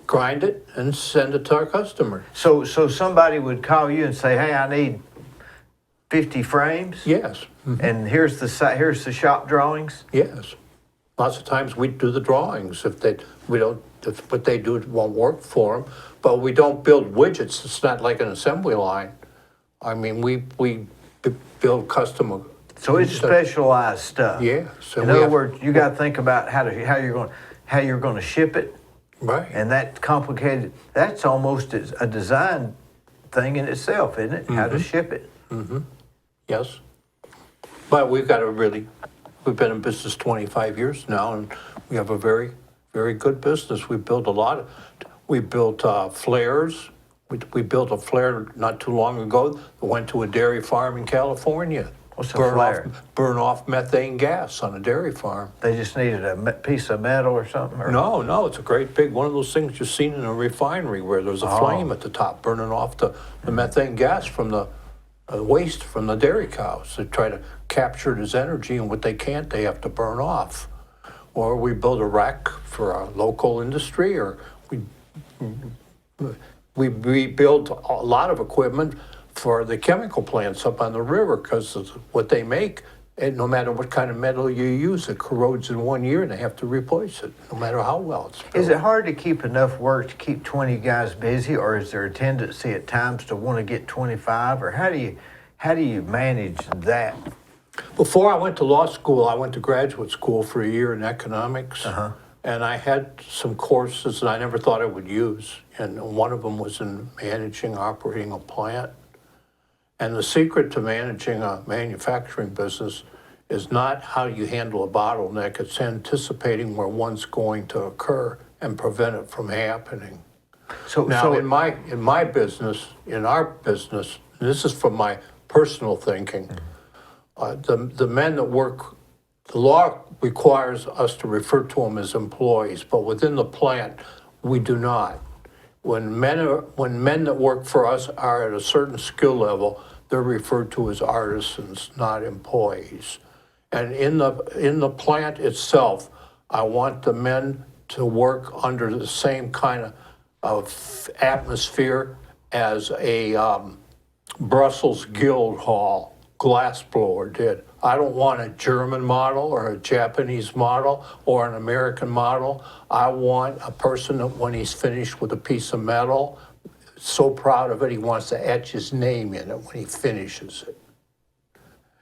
grind it, and send it to our customer. So somebody would call you and say, hey, I need 50 frames? Yes. And here's the shop drawings? Yes. Lots of times we do the drawings. If what they do won't work for them, but we don't build widgets. It's not like an assembly line. I mean, we build custom. So it's specialized stuff. Yeah. So In other words, you got to think about how you're going to ship it, right. and that complicated. That's almost a design thing in itself, isn't it? How to ship it. Yes. But we've been in business 25 years now, and we have a very, very good business. We built flares. We built a flare not too long ago that went to a dairy farm in California. What's a flare? Burn off methane gas on a dairy farm. They just needed a piece of metal or something? Or? No, it's a great big one of those things you've seen in a refinery where there's a flame at the top burning off the methane gas from the waste from the dairy cows. They try to capture it as energy, and what they can't, they have to burn off. Or we build a rack for a local industry, or we build a lot of equipment for the chemical plants up on the river because of what they make. And no matter what kind of metal you use, it corrodes in 1 year and they have to replace it, no matter how well it's built. Is it hard to keep enough work to keep 20 guys busy, or is there a tendency at times to want to get 25, or how do you manage that? Before I went to law school, I went to graduate school for a year in economics. And I had some courses that I never thought I would use. And one of them was in operating a plant. And the secret to managing a manufacturing business is not how you handle a bottleneck, it's anticipating where one's going to occur and prevent it from happening. Now, in my business, in our business, and this is from my personal thinking, the men that work, the law requires us to refer to them as employees, but within the plant, we do not. When men that work for us are at a certain skill level, they're referred to as artisans, not employees. And in the plant itself, I want the men to work under the same kind of atmosphere as a Brussels Guild Hall glassblower did. I don't want a German model or a Japanese model or an American model. I want a person that when he's finished with a piece of metal, so proud of it, he wants to etch his name in it when he finishes it.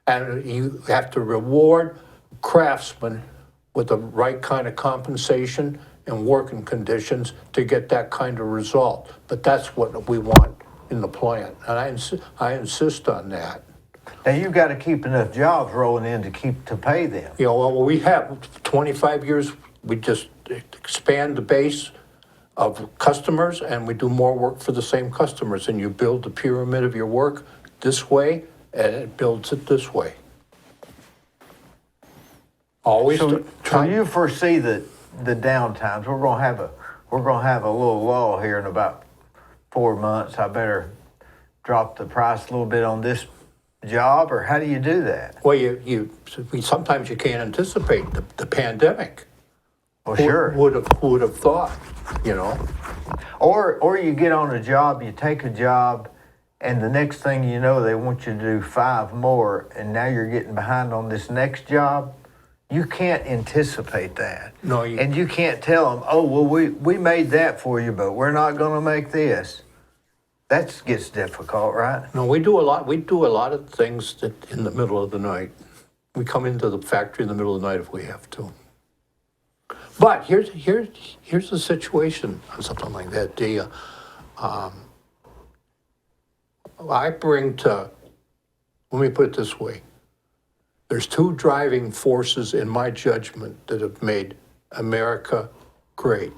And you have to reward craftsmen with the right kind of compensation and working conditions to get that kind of result. But that's what we want in the plant, and I insist on that. Now, you've got to keep enough jobs rolling in to pay them. You know, well, we have 25 years, we just expand the base of customers and we do more work for the same customers, and you build the pyramid of your work this way and it builds it this way. Always So try. you foresee the downtimes. We're gonna have a little lull here in about 4 months. I better drop the price a little bit on this job, or how do you do that? Well, sometimes you can't anticipate the pandemic. Well, sure. Who would have thought, you know? Or you get on a job, you take a job, and the next thing you know, they want you to do 5 more, and now you're getting behind on this next job. You can't anticipate that. No, and you can't tell them, oh, well, we made that for you, but we're not going to make this. That gets difficult, right? No, we do a lot of things that in the middle of the night. We come into the factory in the middle of the night if we have to. But here's the situation on something like that, Dee. Let me put it this way. There's 2 driving forces in my judgment that have made America great.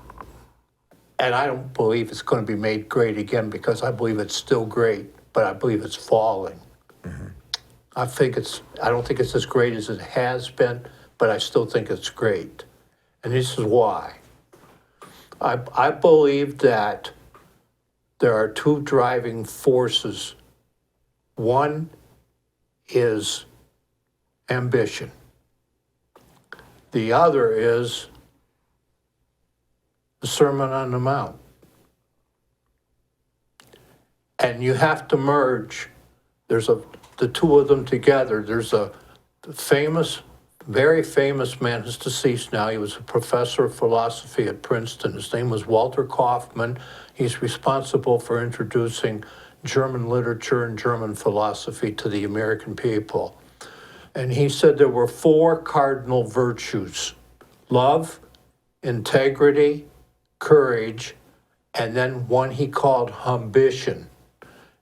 And I don't believe it's going to be made great again, because I believe it's still great, but I believe it's falling. Mm-hmm. I don't think it's as great as it has been, but I still think it's great. And this is why. I believe that there are 2 driving forces. One is ambition. The other is the Sermon on the Mount. And you have to merge. The 2 of them together. There's a very famous man who's deceased now. He was a professor of philosophy at Princeton. His name was Walter Kaufmann. He's responsible for introducing German literature and German philosophy to the American people. And he said there were 4 cardinal virtues: love, integrity, courage, and then one he called ambition.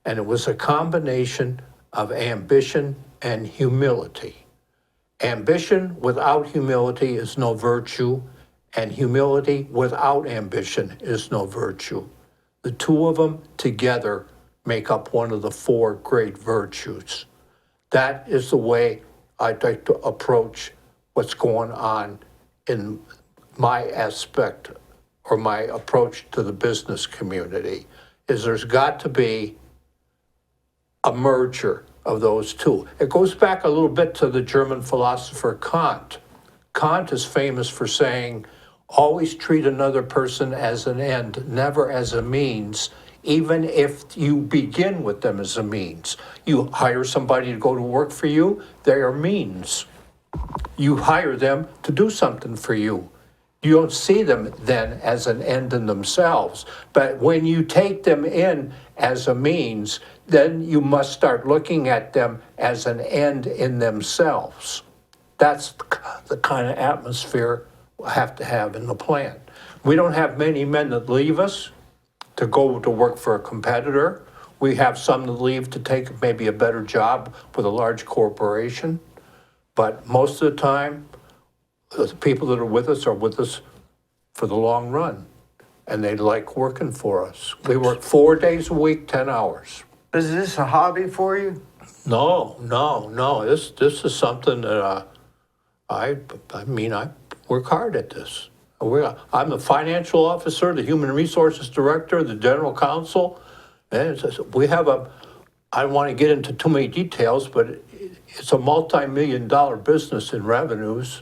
And it was a combination of ambition and humility. Ambition without humility is no virtue, and humility without ambition is no virtue. The 2 of them together make up one of the 4 great virtues. That is the way I'd like to approach what's going on in my aspect or my approach to the business community, is there's got to be a merger of those 2. It goes back a little bit to the German philosopher Kant. Kant is famous for saying, always treat another person as an end, never as a means, even if you begin with them as a means. You hire somebody to go to work for you, they are means. You hire them to do something for you. You don't see them then as an end in themselves. But when you take them in as a means, then you must start looking at them as an end in themselves. That's the kind of atmosphere we have to have in the plant. We don't have many men that leave us to go to work for a competitor. We have some that leave to take maybe a better job with a large corporation. But most of the time, the people that are with us for the long run, and they like working for us. We work 4 days a week, 10 hours. Is this a hobby for you? No. This is something that I work hard at this. I'm the financial officer, the human resources director, the general counsel, and I don't want to get into too many details, but it's a multi-million-dollar business in revenues.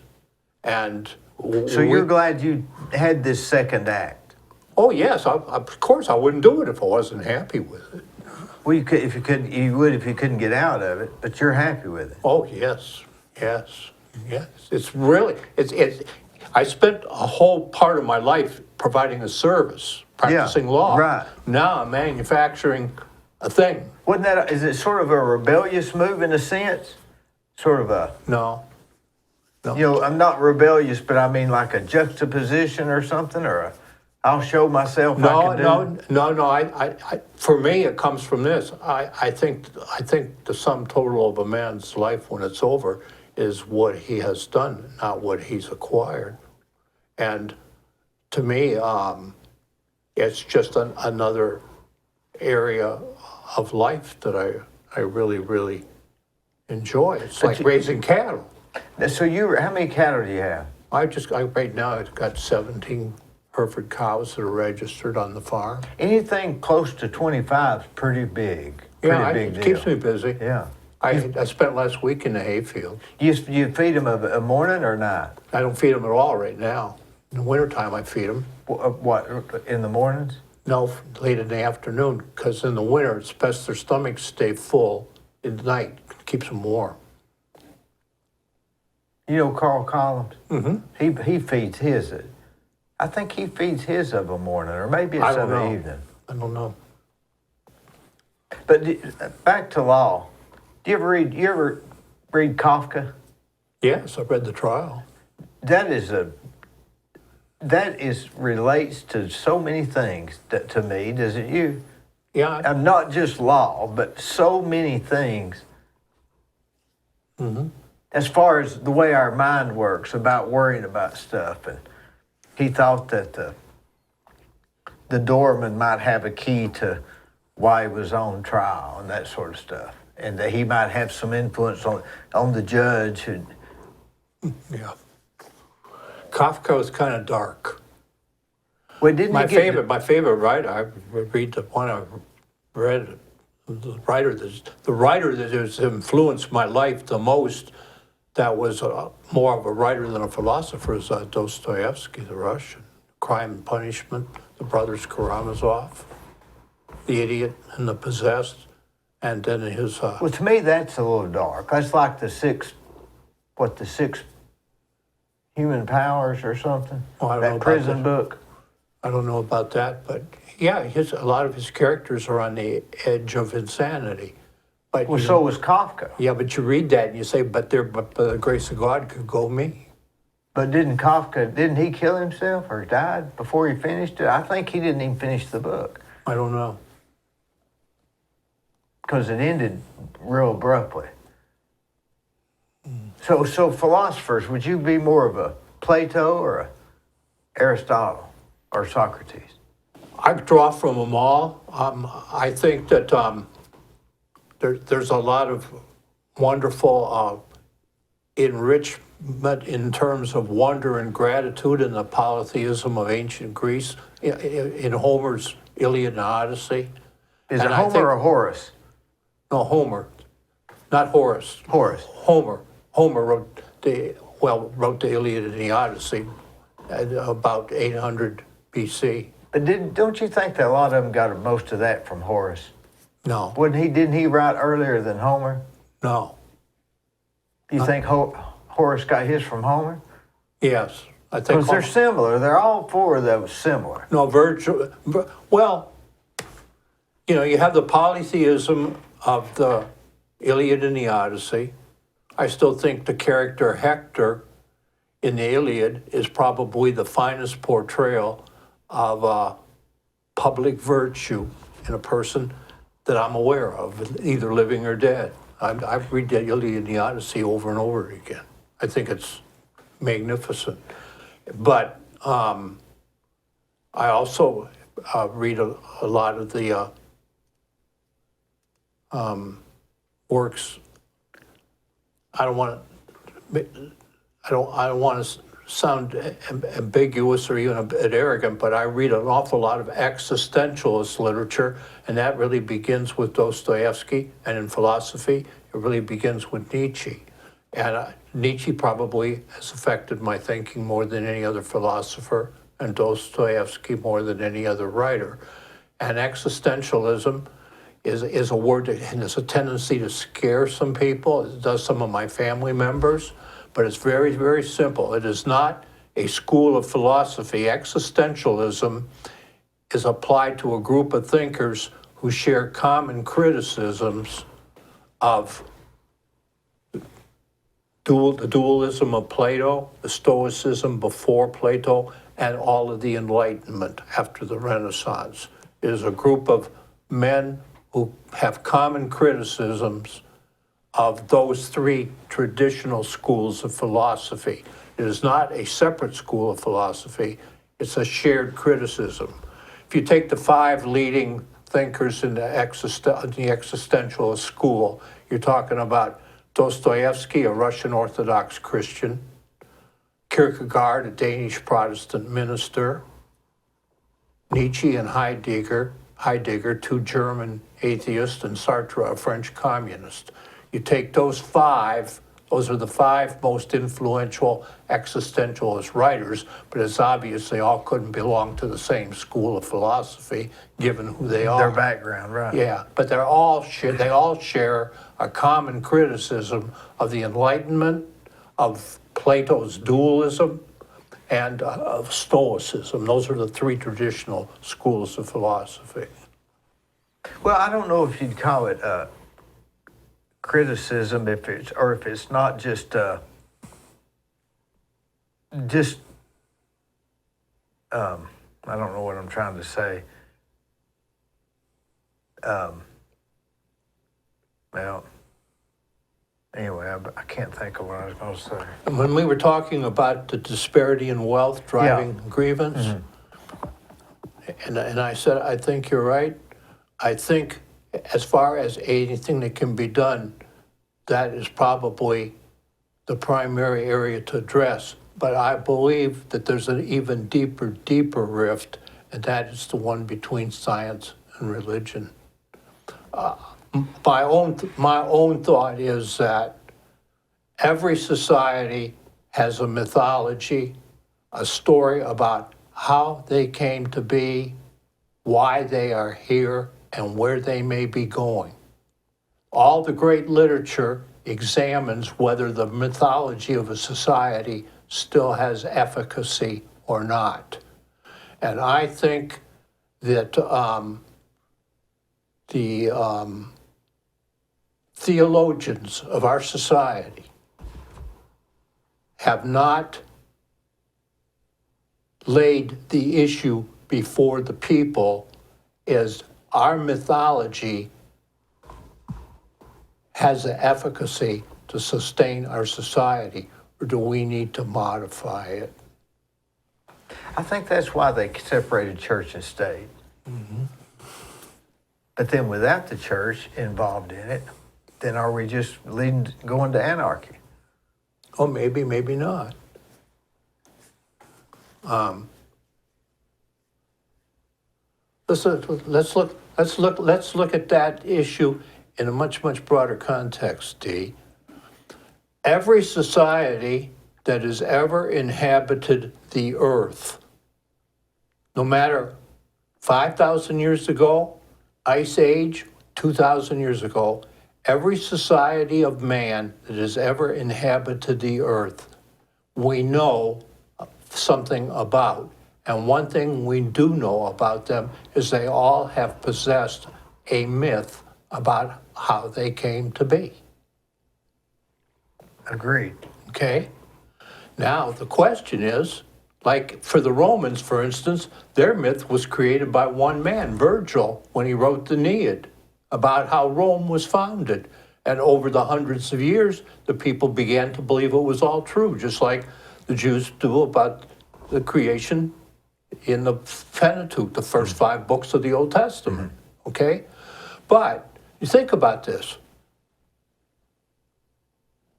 And so you're glad you had this second act? Oh yes, of course I wouldn't do it if I wasn't happy with it. Well, you would if you couldn't get out of it, but you're happy with it. Oh yes. It's really I spent a whole part of my life providing a service, practicing law. right. Now I'm manufacturing a thing. Wasn't that, is it sort of a rebellious move in a sense? Sort of a, No. you know, I'm not rebellious, but I mean like a juxtaposition or something, or a, I'll show myself I can do. No. I, for me, it comes from this. I think the sum total of a man's life when it's over is what he has done, not what he's acquired. And to me, it's just another area of life that I really, really enjoy. It's like raising cattle. So how many cattle do you have? Right now, I've got 17 Hereford cows that are registered on the farm. Anything close to 25 is pretty big. Yeah, Pretty big it deal. keeps me busy. Yeah. I spent last week in the hayfield. You feed them a morning or night? I don't feed them at all right now. In the wintertime, I feed them. What, in the mornings? No, late in the afternoon, because in the winter, it's best their stomachs stay full. At night, it keeps them warm. You know Carl Collins? Mm-hmm. He feeds his. I think he feeds his of a morning, or maybe it's I of don't an know. evening. I don't know. But back to law. Do you ever read Kafka? Yes, I've read the trial. That relates to so many things to me, doesn't you? Yeah. I'm not just law, but so many things. Mm-hmm. As far as the way our mind works about worrying about stuff, and he thought that the doorman might have a key to why he was on trial and that sort of stuff, and that he might have some influence on the judge. Yeah. Kafka was kind of dark. Well, didn't My he get favorite writer. I read the one I read. The writer that has influenced my life the most. That was more of a writer than a philosopher. Is Dostoevsky, the Russian, Crime and Punishment, the Brothers Karamazov, The Idiot and the Possessed, and then his. Well, to me, that's a little dark. That's like the six human powers or something. Oh, I don't know That about prison that. book. I don't know about that, but yeah, a lot of his characters are on the edge of insanity. But Well, so was Kafka. yeah, but you read that and you say, but by the grace of God could go me. But didn't he kill himself or died before he finished it? I think he didn't even finish the book I don't know. because it ended real abruptly. So philosophers, would you be more of a Plato or a Aristotle or Socrates? I draw from them all. I think that there's a lot of wonderful enrichment in terms of wonder and gratitude in the polytheism of ancient Greece, in Homer's Iliad and Odyssey. Is it And I Homer think- or Horace? No, Homer, not Horace. Horace. Homer wrote the Iliad and the Odyssey at about 800 BC. But don't you think that a lot of them got most of that from Horace? No, Didn't he write earlier than Homer? no. Do you think Horace got his from Homer? Yes, I think. Because they're similar. They're all four of them similar. No, well, you have the polytheism of the Iliad and the Odyssey. I still think the character Hector in the Iliad is probably the finest portrayal of public virtue in a person that I'm aware of, either living or dead. I read the Iliad and the Odyssey over and over again. I think it's magnificent. But I also read a lot of the works. I don't want to sound ambiguous or even a bit arrogant, but I read an awful lot of existentialist literature, and that really begins with Dostoevsky, and in philosophy, it really begins with Nietzsche. And Nietzsche probably has affected my thinking more than any other philosopher, and Dostoevsky more than any other writer. And existentialism is a word that has a tendency to scare some people. It does some of my family members, but it's very, very simple. It is not a school of philosophy. Existentialism is applied to a group of thinkers who share common criticisms of the dualism of Plato, the Stoicism before Plato, and all of the Enlightenment after the Renaissance. It is a group of men who have common criticisms of those three traditional schools of philosophy. It is not a separate school of philosophy, it's a shared criticism. If you take the five leading thinkers in the existentialist school, you're talking about Dostoevsky, a Russian Orthodox Christian, Kierkegaard, a Danish Protestant minister, Nietzsche and Heidegger, two German atheists, and Sartre, a French communist. You take those five, those are the five most influential existentialist writers, but it's obvious they all couldn't belong to the same school of philosophy, given who they are. Their background, right. Yeah, but they all share a common criticism of the Enlightenment, of Plato's dualism, and of Stoicism. Those are the three traditional schools of philosophy. Well, I don't know if you'd call it criticism, if it's not just I don't know what I'm trying to say. Well, anyway, I can't think of what I was going to say. And when we were talking about the disparity in wealth driving grievance, and I said, I think you're right. I think as far as anything that can be done, that is probably the primary area to address. But I believe that there's an even deeper rift, and that is the one between science and religion. My own thought is that every society has a mythology, a story about how they came to be, why they are here, and where they may be going. All the great literature examines whether the mythology of a society still has efficacy or not. And I think that the theologians of our society have not laid the issue before the people is our mythology has the efficacy to sustain our society, or do we need to modify it? I think that's why they separated church and state. Mm-hmm. But then without the church involved in it, then are we just going to anarchy? Oh, maybe not. Let's look at that issue in a much broader context, Dee. Every society that has ever inhabited the earth, no matter 5,000 years ago, Ice Age, 2,000 years ago, every society of man that has ever inhabited the earth, we know something about. And one thing we do know about them is they all have possessed a myth about how they came to be. Agreed. Okay? Now, the question is, like for the Romans, for instance, their myth was created by one man, Virgil, when he wrote the Aeneid, about how Rome was founded. And over the hundreds of years, the people began to believe it was all true, just like the Jews do about the creation in the Pentateuch, the first 5 books of the Old Testament, okay? But you think about this.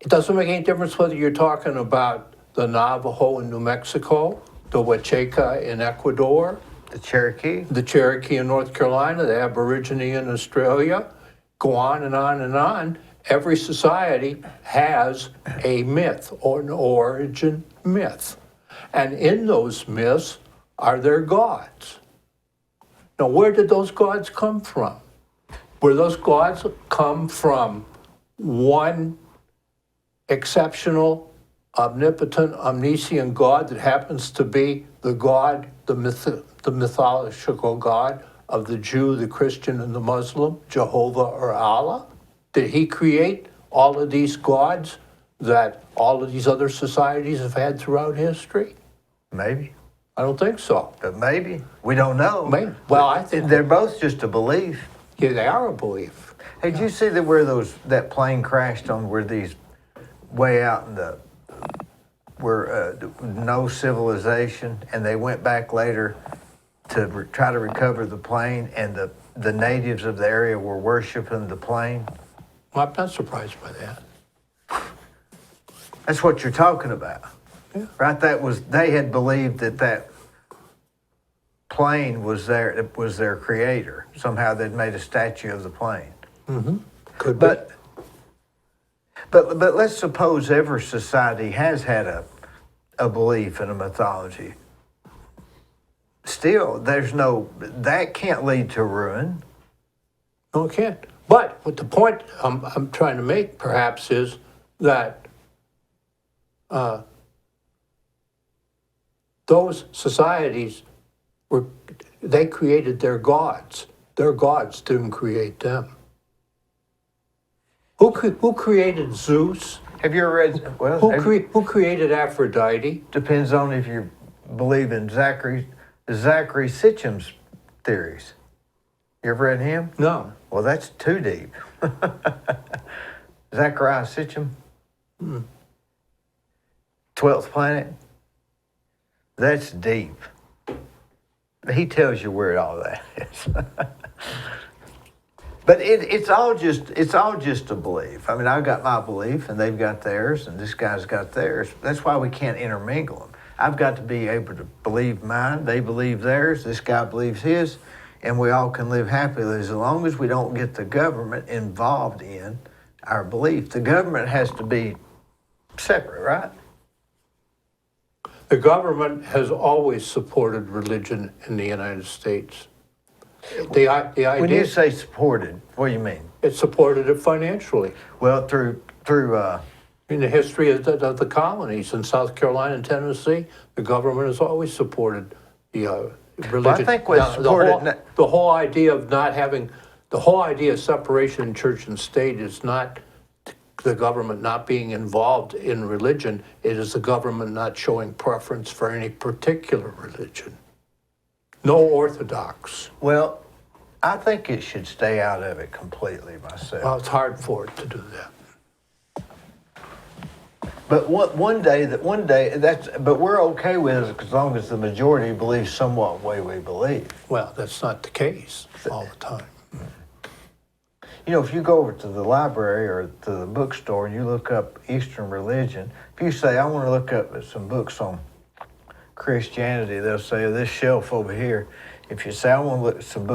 It doesn't make any difference whether you're talking about the Navajo in New Mexico, the Huacheca in Ecuador, The Cherokee in North Carolina, the Aborigine in Australia, go on and on and on. Every society has a myth or an origin myth. And in those myths are their gods. Now, where did those gods come from? Where those gods come from one exceptional omnipotent, omniscient God that happens to be the God, the mythological God of the Jew, the Christian, and the Muslim, Jehovah or Allah? Did he create all of these gods that all of these other societies have had throughout history? Maybe, I don't think so. but maybe. We don't know. Maybe. Well, I think They're both just a belief. yeah, they are a belief. Hey, did you see that where that plane crashed on where these way out in the where no civilization, and they went back later to try to recover the plane, and the natives of the area were worshiping the plane? Well, I'm not surprised by that. That's what you're talking about, Yeah. right? They had believed that plane was their creator. Somehow they'd made a statue of the plane. Could be. But let's suppose every society has had a belief in a mythology. Still, that can't lead to ruin. No, it can't. But what the point I'm trying to make, perhaps, is that those societies they created their gods. Their gods didn't create them. Who created Zeus? Have you ever read? Well, Who created Aphrodite? depends on if you believe in Zachary Sitchin's theories. You ever read him? No. Well, that's too deep. Zachariah Sitchin, 12th planet. That's deep. He tells you where all that is. But it's all just a belief. I mean, I've got my belief, and they've got theirs, and this guy's got theirs. That's why we can't intermingle them. I've got to be able to believe mine. They believe theirs. This guy believes his, and we all can live happily as long as we don't get the government involved in our belief. The government has to be separate, right? The government has always supported religion in the United States. The idea When you say supported, what do you mean? it supported it financially. Well, through In the history of the colonies in South Carolina and Tennessee, the government has always supported the religion. Well, I think we supported the whole idea of not having, the whole idea of separation in church and state is not the government not being involved in religion. It is the government not showing preference for any particular religion. No orthodox. Well, I think it should stay out of it completely myself. Well, it's hard for it to do that. But but we're okay with it as long as the majority believes somewhat the way we believe. Well, that's not the case all the time. You know, if you go over to the library or to the bookstore and you look up Eastern religion, if you say, I want to look up some books on Christianity, they'll say, this shelf over here. If you say, I want to look at some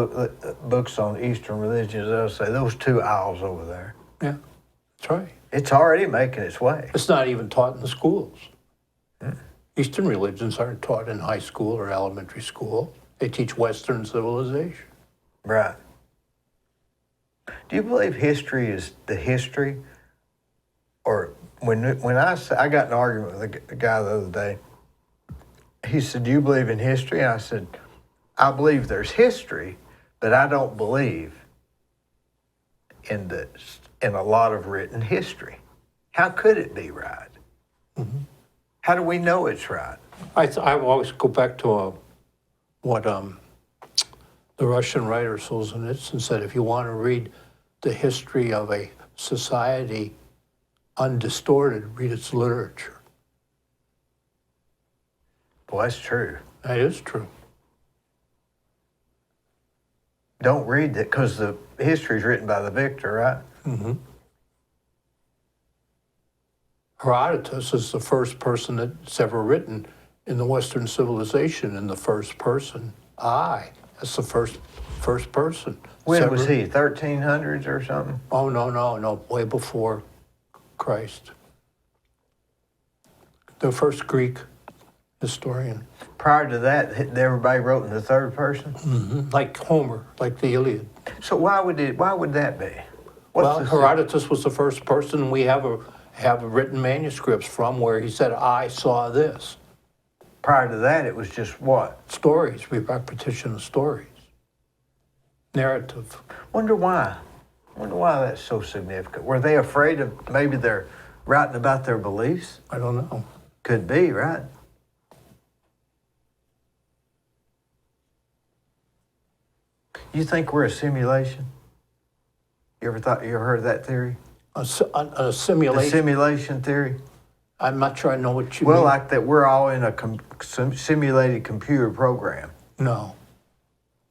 books on Eastern religions, they'll say, those two aisles over there. Yeah, that's right. It's already making its way. It's not even taught in the schools. Eastern religions aren't taught in high school or elementary school. They teach Western civilization. Right. Do you believe history is the history? Or when I got in an argument with a guy the other day, he said, do you believe in history? And I said, I believe there's history, but I don't believe in a lot of written history. How could it be right? Mm-hmm. How do we know it's right? I always go back to what the Russian writer Solzhenitsyn said, if you want to read the history of a society undistorted, read its literature. Well, that's true. That is true. Don't read that because the history is written by the victor, right? Mm-hmm. Herodotus is the first person that's ever written in the Western civilization in the first person. That's the first person. When was he? 1300s or something? Oh, no, way before Christ. The first Greek historian. Prior to that, everybody wrote in the third person? Mm-hmm. Like Homer, like the Iliad. So why would that be? Herodotus was the first person. We have have written manuscripts from where he said, I saw this. Prior to that, it was just what? Stories, repetition of stories. Narrative. Wonder why. Wonder why that's so significant. Were they afraid of maybe they're writing about their beliefs? I don't know. Could be, right? You think we're a simulation? You ever heard of that theory? A The simulation. simulation theory? I'm not sure I know what you Well, mean. like that we're all in a simulated computer program. No.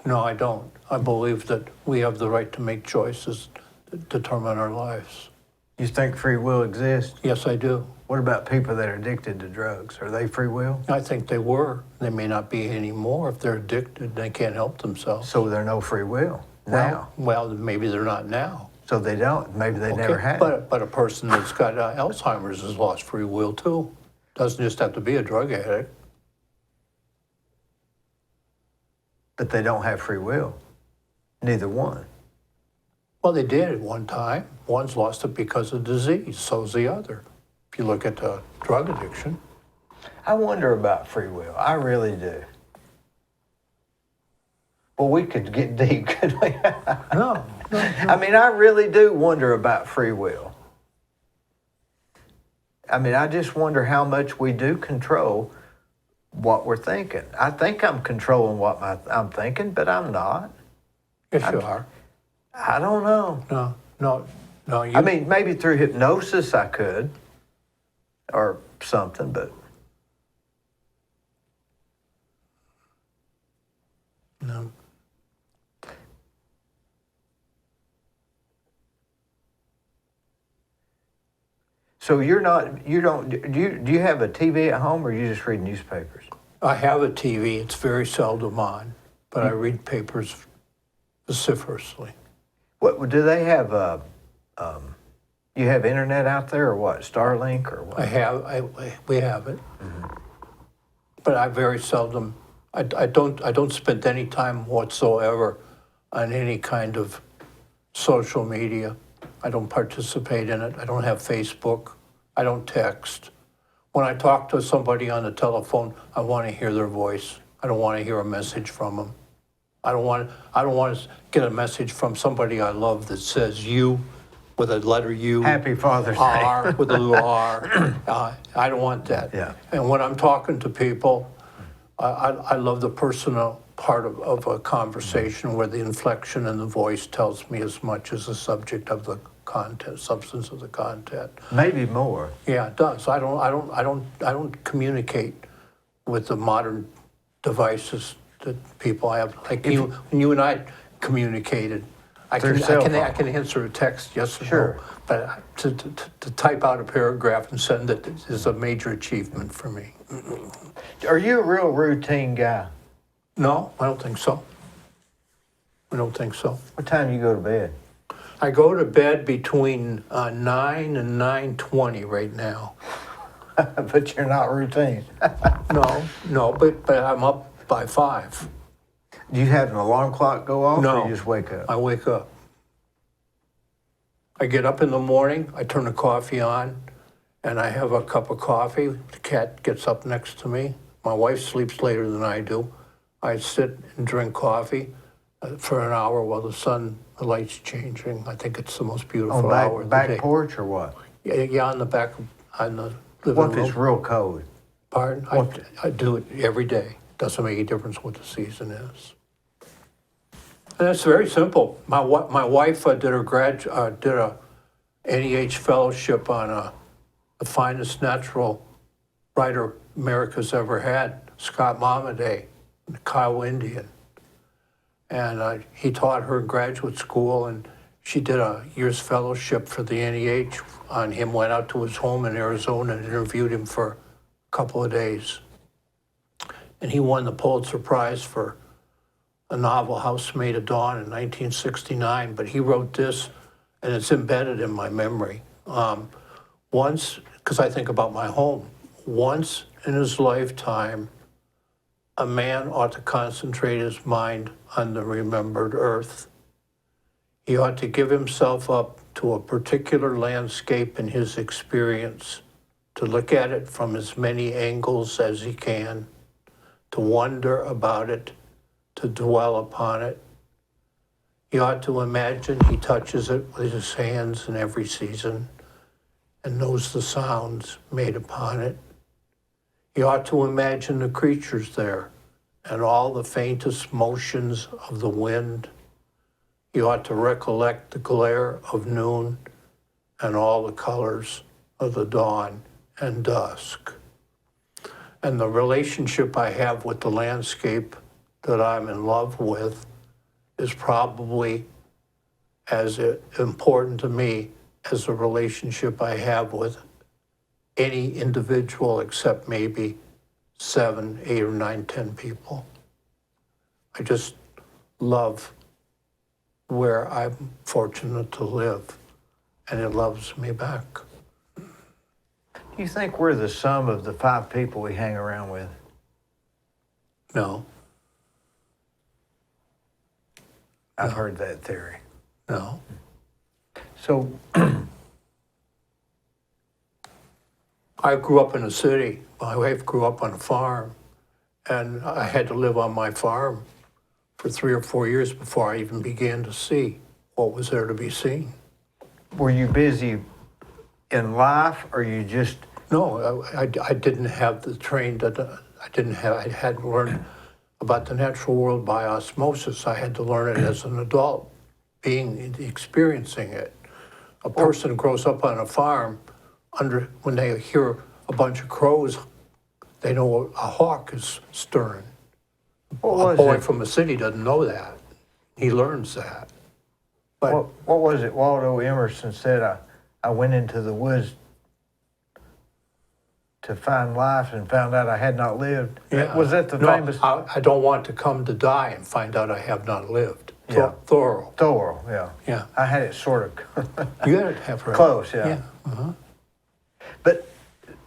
No, I don't. I believe that we have the right to make choices that determine our lives. You think free will exists? Yes, I do. What about people that are addicted to drugs? Are they free will? I think they were. They may not be anymore if they're addicted. They can't help themselves. So there's no free will now. Well, maybe they're not now. So they don't. Maybe they never had. But a person that's got Alzheimer's has lost free will too. Doesn't just have to be a drug addict. But they don't have free will. Neither one. Well, they did at one time. One's lost it because of disease, so's the other. If you look at drug addiction. I wonder about free will. I really do. Well, we could get deep, could we? No. I mean, I really do wonder about free will. I mean, I just wonder how much we do control what we're thinking. I think I'm controlling what I'm thinking, but I'm not. Yes, you are. I don't know. No. I mean, maybe through hypnosis I could, or something, but no. so do you have a TV at home, or you just read newspapers? I have a TV. It's very seldom on, but I read papers vociferously. What do they have? You have internet out there, or what? Starlink, or what? We have it, but I very seldom. I don't spend any time whatsoever on any kind of social media. I don't participate in it. I don't have Facebook. I don't text. When I talk to somebody on the telephone, I want to hear their voice. I don't want to hear a message from them. I don't want to get a message from somebody I love that says "you" with a letter U. Happy Father's Day. R with a little R. I don't want that. Yeah. And when I'm talking to people, I love the personal part of a conversation where the inflection in the voice tells me as much as the subject of the content, substance of the content. Maybe more. Yeah, it does. I don't communicate with the modern devices that people have. Like when you and I communicated, I can answer a text yes or Sure. no, but to type out a paragraph and send it is a major achievement for me. Are you a real routine guy? No, I don't think so. I don't think so. What time do you go to bed? I go to bed between 9 and 9:20 right now. But you're not routine. No, but I'm up by 5. Do you have an alarm clock go off, No. or you just wake up? I wake up. I get up in the morning, I turn the coffee on, and I have a cup of coffee. The cat gets up next to me. My wife sleeps later than I do. I sit and drink coffee for an hour while the light's changing. I think it's the most beautiful hour of the day. Back porch or what? Yeah, on the living What if room. it's real cold? Pardon? I do it every day. Doesn't make a difference what the season is. And it's very simple. My wife did a NEH fellowship on the finest natural writer America's ever had, Scott Momaday, the Kiowa Indian. And he taught her in graduate school, and she did a year's fellowship for the NEH on him, went out to his home in Arizona and interviewed him for a couple of days. And he won the Pulitzer Prize for a novel, Housemaid of Dawn, in 1969. But he wrote this, and it's embedded in my memory. Once, because I think about my home, once in his lifetime, a man ought to concentrate his mind on the remembered earth. He ought to give himself up to a particular landscape in his experience, to look at it from as many angles as he can, to wonder about it, to dwell upon it. He ought to imagine he touches it with his hands in every season and knows the sounds made upon it. He ought to imagine the creatures there and all the faintest motions of the wind. He ought to recollect the glare of noon and all the colors of the dawn and dusk. And the relationship I have with the landscape that I'm in love with is probably as important to me as the relationship I have with any individual except maybe 7, 8, or 9, 10 people. I just love where I'm fortunate to live, and it loves me back. Do you think we're the sum of the 5 people we hang around with? No, I've heard that theory. no. So, I grew up in a city. My wife grew up on a farm, and I had to live on my farm for 3 or 4 years before I even began to see what was there to be seen. were you busy in life, or you just... No, I didn't have the trained, I hadn't learned about the natural world by osmosis. I had to learn it as an adult, experiencing it. A person grows up on a farm, when they hear a bunch of crows, they know a hawk is stirring. A boy from a city doesn't know that. He learns that. But What was it Waldo Emerson said? I went into the woods to find life and found out I had not lived. yeah. Was that the No, famous... I don't want to come to die and find out I have not lived. Yeah. Thoreau. Thoreau, yeah. Yeah. I had it sort of... You gotta have her. Close, yeah. Yeah. Uh-huh. But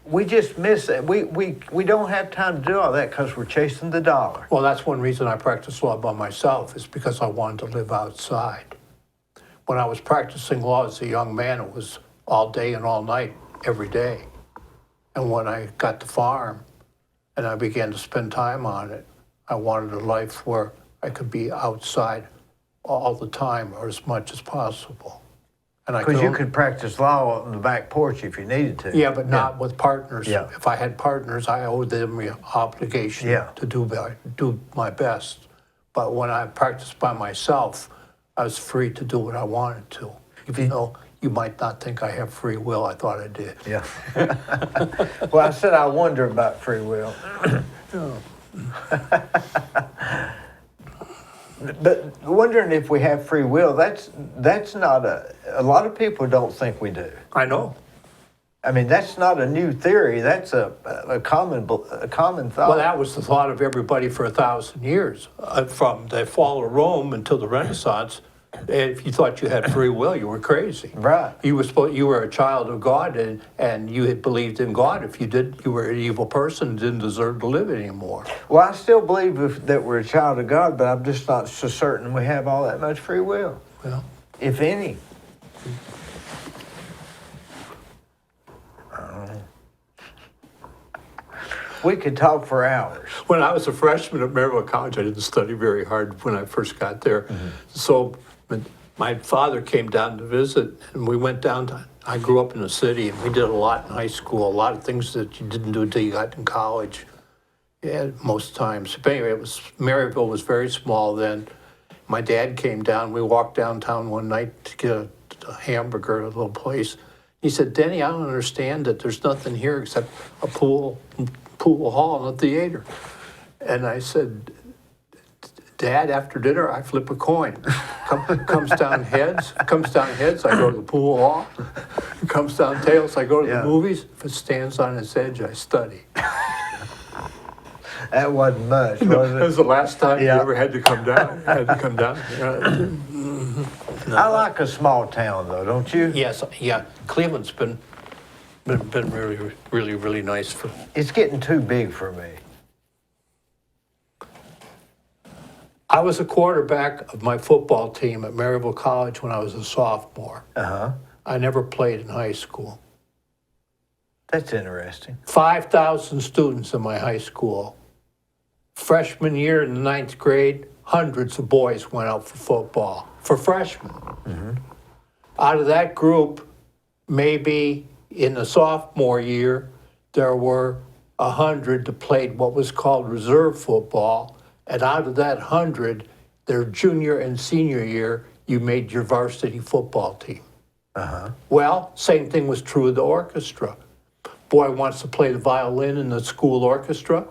we just miss it. We don't have time to do all that because we're chasing the dollar. Well, that's one reason I practice law by myself, is because I wanted to live outside. When I was practicing law as a young man, it was all day and all night, every day. And when I got the farm and I began to spend time on it, I wanted a life where I could be outside all the time or as much as possible. And Because you could practice law on the back porch if you needed to. Yeah, but not with partners. Yeah. If I had partners, I owed them the obligation to do my best. But when I practiced by myself, I was free to do what I wanted to. Even though you might not think I have free will, I thought I did. Yeah. Well, I said I wonder about free will. But wondering if we have free will, that's not a lot of people don't think we do. I know. I mean, that's not a new theory. That's a common thought. Well, that was the thought of everybody for 1,000 years. From the fall of Rome until the Renaissance, if you thought you had free will, you were crazy. Right. You were a child of God, and you had believed in God. If you did, you were an evil person and didn't deserve to live anymore. Well, I still believe that we're a child of God, but I'm just not so certain we have all that much free will, if any. We could talk for hours. When I was a freshman at Maryville College, I didn't study very hard when I first got there. Mm-hmm. So my father came down to visit, and we went down I grew up in the city, and we did a lot in high school, a lot of things that you didn't do until you got in college, most times. But anyway, Maryville was very small then. My dad came down. We walked downtown one night to get a hamburger at a little place. He said, "Denny, I don't understand that there's nothing here except a pool hall and a theater." And I said, "Dad, after dinner, I flip a coin. Comes down heads, I go to the pool hall. Comes down tails, I go to the movies. If it stands on its edge, I study." That wasn't much, was it? That was the last time you ever had to come down. I like a small town, though, don't you? Yes, yeah. Cleveland's been really, really, really nice for. It's getting too big for me. I was a quarterback of my football team at Maryville College when I was a sophomore. Uh-huh. I never played in high school. That's interesting. 5,000 students in my high school. Freshman year in the 9th grade, hundreds of boys went out for football, for freshmen. Out of that group, maybe in the sophomore year, there were 100 that played what was called reserve football. And out of that 100, their junior and senior year, you made your varsity football team. Well, same thing was true of the orchestra. Boy wants to play the violin in the school orchestra.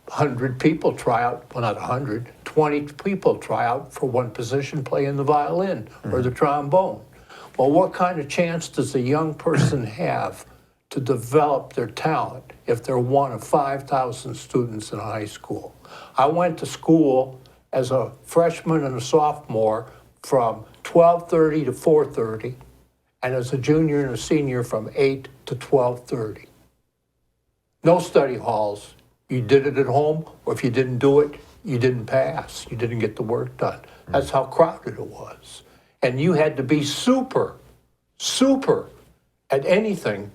100 people try out, well, not 100, 20 people try out for one position playing the violin or the trombone. Well, what kind of chance does a young person have to develop their talent if they're one of 5,000 students in a high school? I went to school as a freshman and a sophomore from 12:30 to 4:30, and as a junior and a senior from 8 to 12:30. No study halls. You did it at home, or if you didn't do it, you didn't pass. You didn't get the work done. That's how crowded it was. And you had to be super at anything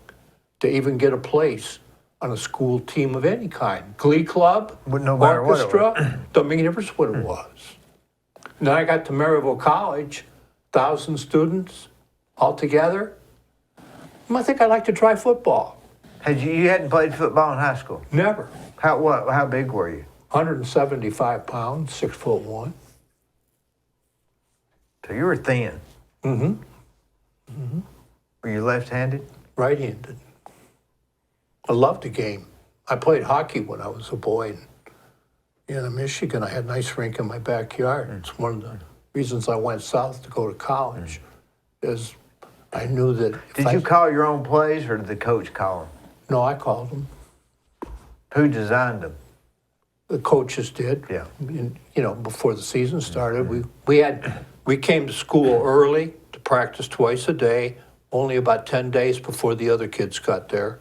to even get a place on a school team of any kind. Glee club, But no matter what it orchestra, don't make any difference what it was. And then I got to Maryville College, 1,000 students altogether. I think I'd like to try football. You hadn't played football in high school? Never. How big were you? 175 pounds, 6'1". So you were thin. Were you left-handed? Right-handed. I loved the game. I played hockey when I was a boy. In Michigan, I had a nice rink in my backyard. It's one of the reasons I went south to go to college, is I knew that Did you call your own plays, or did the coach call them? No, I called them. Who designed them? The coaches did. Yeah. Before the season started, we came to school early to practice twice a day, only about 10 days before the other kids got there.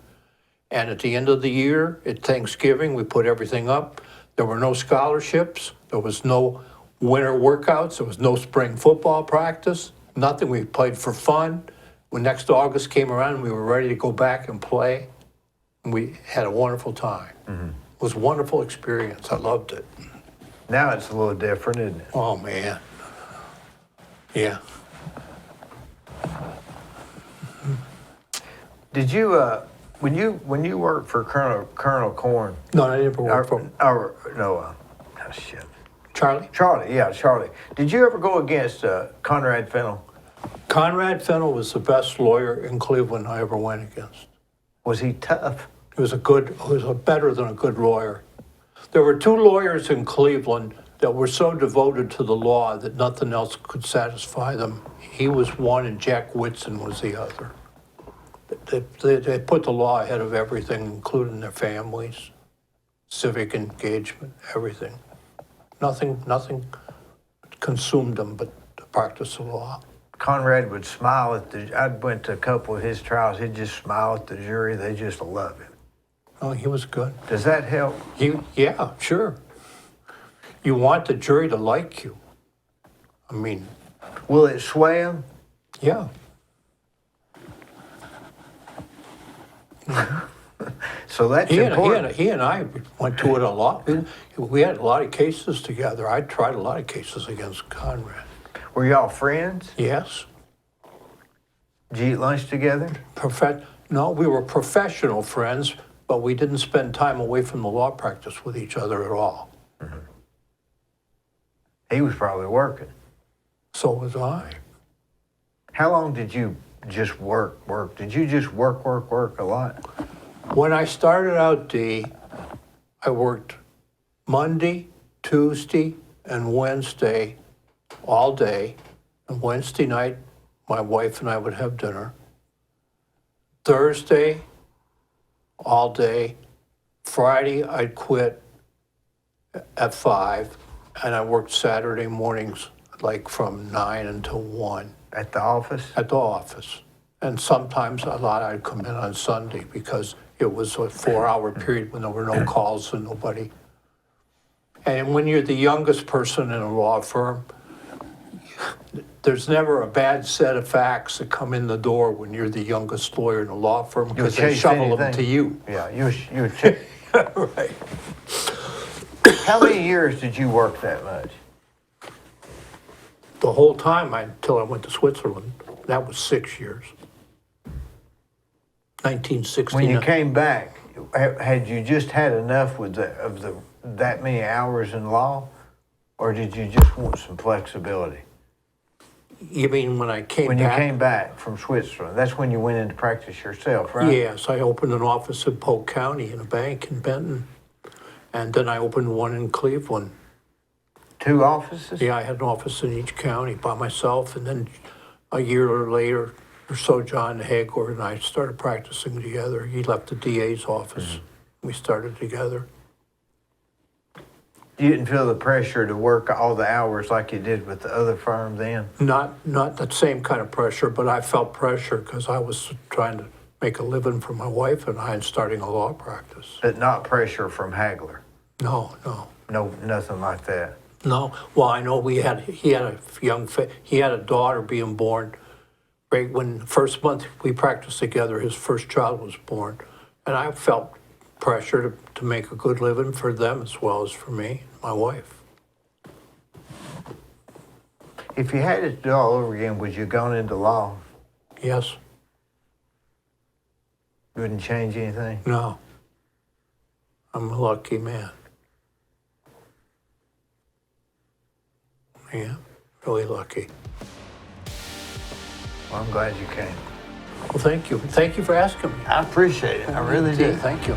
And at the end of the year, at Thanksgiving, we put everything up. There were no scholarships. There was no winter workouts. There was no spring football practice. Nothing. We played for fun. When next August came around, we were ready to go back and play. And we had a wonderful time. It was a wonderful experience. I loved it. Now it's a little different, isn't it? Oh, man. Yeah. Did you, when you worked for Colonel Corn, No, I didn't work for Charlie. Charlie. Did you ever go against Conrad Fennell? Conrad Fennell was the best lawyer in Cleveland I ever went against. Was he tough? He was better than a good lawyer. There were two lawyers in Cleveland that were so devoted to the law that nothing else could satisfy them. He was one and Jack Whitson was the other. They put the law ahead of everything, including their families, civic engagement, everything. Nothing consumed them but the practice of law. Conrad would smile I went to a couple of his trials, he'd just smile at the jury, they just love him. Oh, he was good. Does that help? Yeah, sure. You want the jury to like you. I mean, Will it sway him? yeah. So that's He important. and I went to it a lot. We had a lot of cases together. I tried a lot of cases against Conrad. Were y'all friends? Yes. Did you eat lunch together? No, we were professional friends, but we didn't spend time away from the law practice with each other at all. He was probably working. So was I. How long did you just work? Did you just work a lot? When I started out, Dee, I worked Monday, Tuesday, and Wednesday all day. And Wednesday night, my wife and I would have dinner. Thursday, all day. Friday, I'd quit at 5, and I worked Saturday mornings, like from 9 until 1. At the office? At the office. And sometimes a lot I'd come in on Sunday because it was a 4-hour period when there were no calls and nobody. And when you're the youngest person in a law firm, there's never a bad set of facts that come in the door when you're the youngest lawyer in a law firm because they chase shovel them to anything. you. Yeah, you would check. Right. How many years did you work that much? The whole time until I went to Switzerland, that was 6 years. 1969. When you came back, had you just had enough with that many hours in law, or did you just want some flexibility? You mean when I came When back? you came back from Switzerland, that's when you went into practice yourself, right? Yes, I opened an office in Polk County in a bank in Benton. And then I opened one in Cleveland. 2 offices? Yeah, I had an office in each county by myself. And then a year later or so, John Hagler and I started practicing together. He left the DA's office. We started together. You didn't feel the pressure to work all the hours like you did with the other firm then? Not that same kind of pressure, but I felt pressure because I was trying to make a living for my wife and I and starting a law practice. But not pressure from Hagler? No. No, nothing like that? No. Well, I know he had a daughter being born. Right when the first month we practiced together, his first child was born. And I felt pressure to make a good living for them as well as for me, my wife. If you had it to do all over again, would you have gone into law? Yes. Wouldn't change anything? No. I'm a lucky man. Yeah, really lucky. Well, I'm glad you came. Well, thank you. Thank you for asking me. I appreciate it. I really do. Thank you.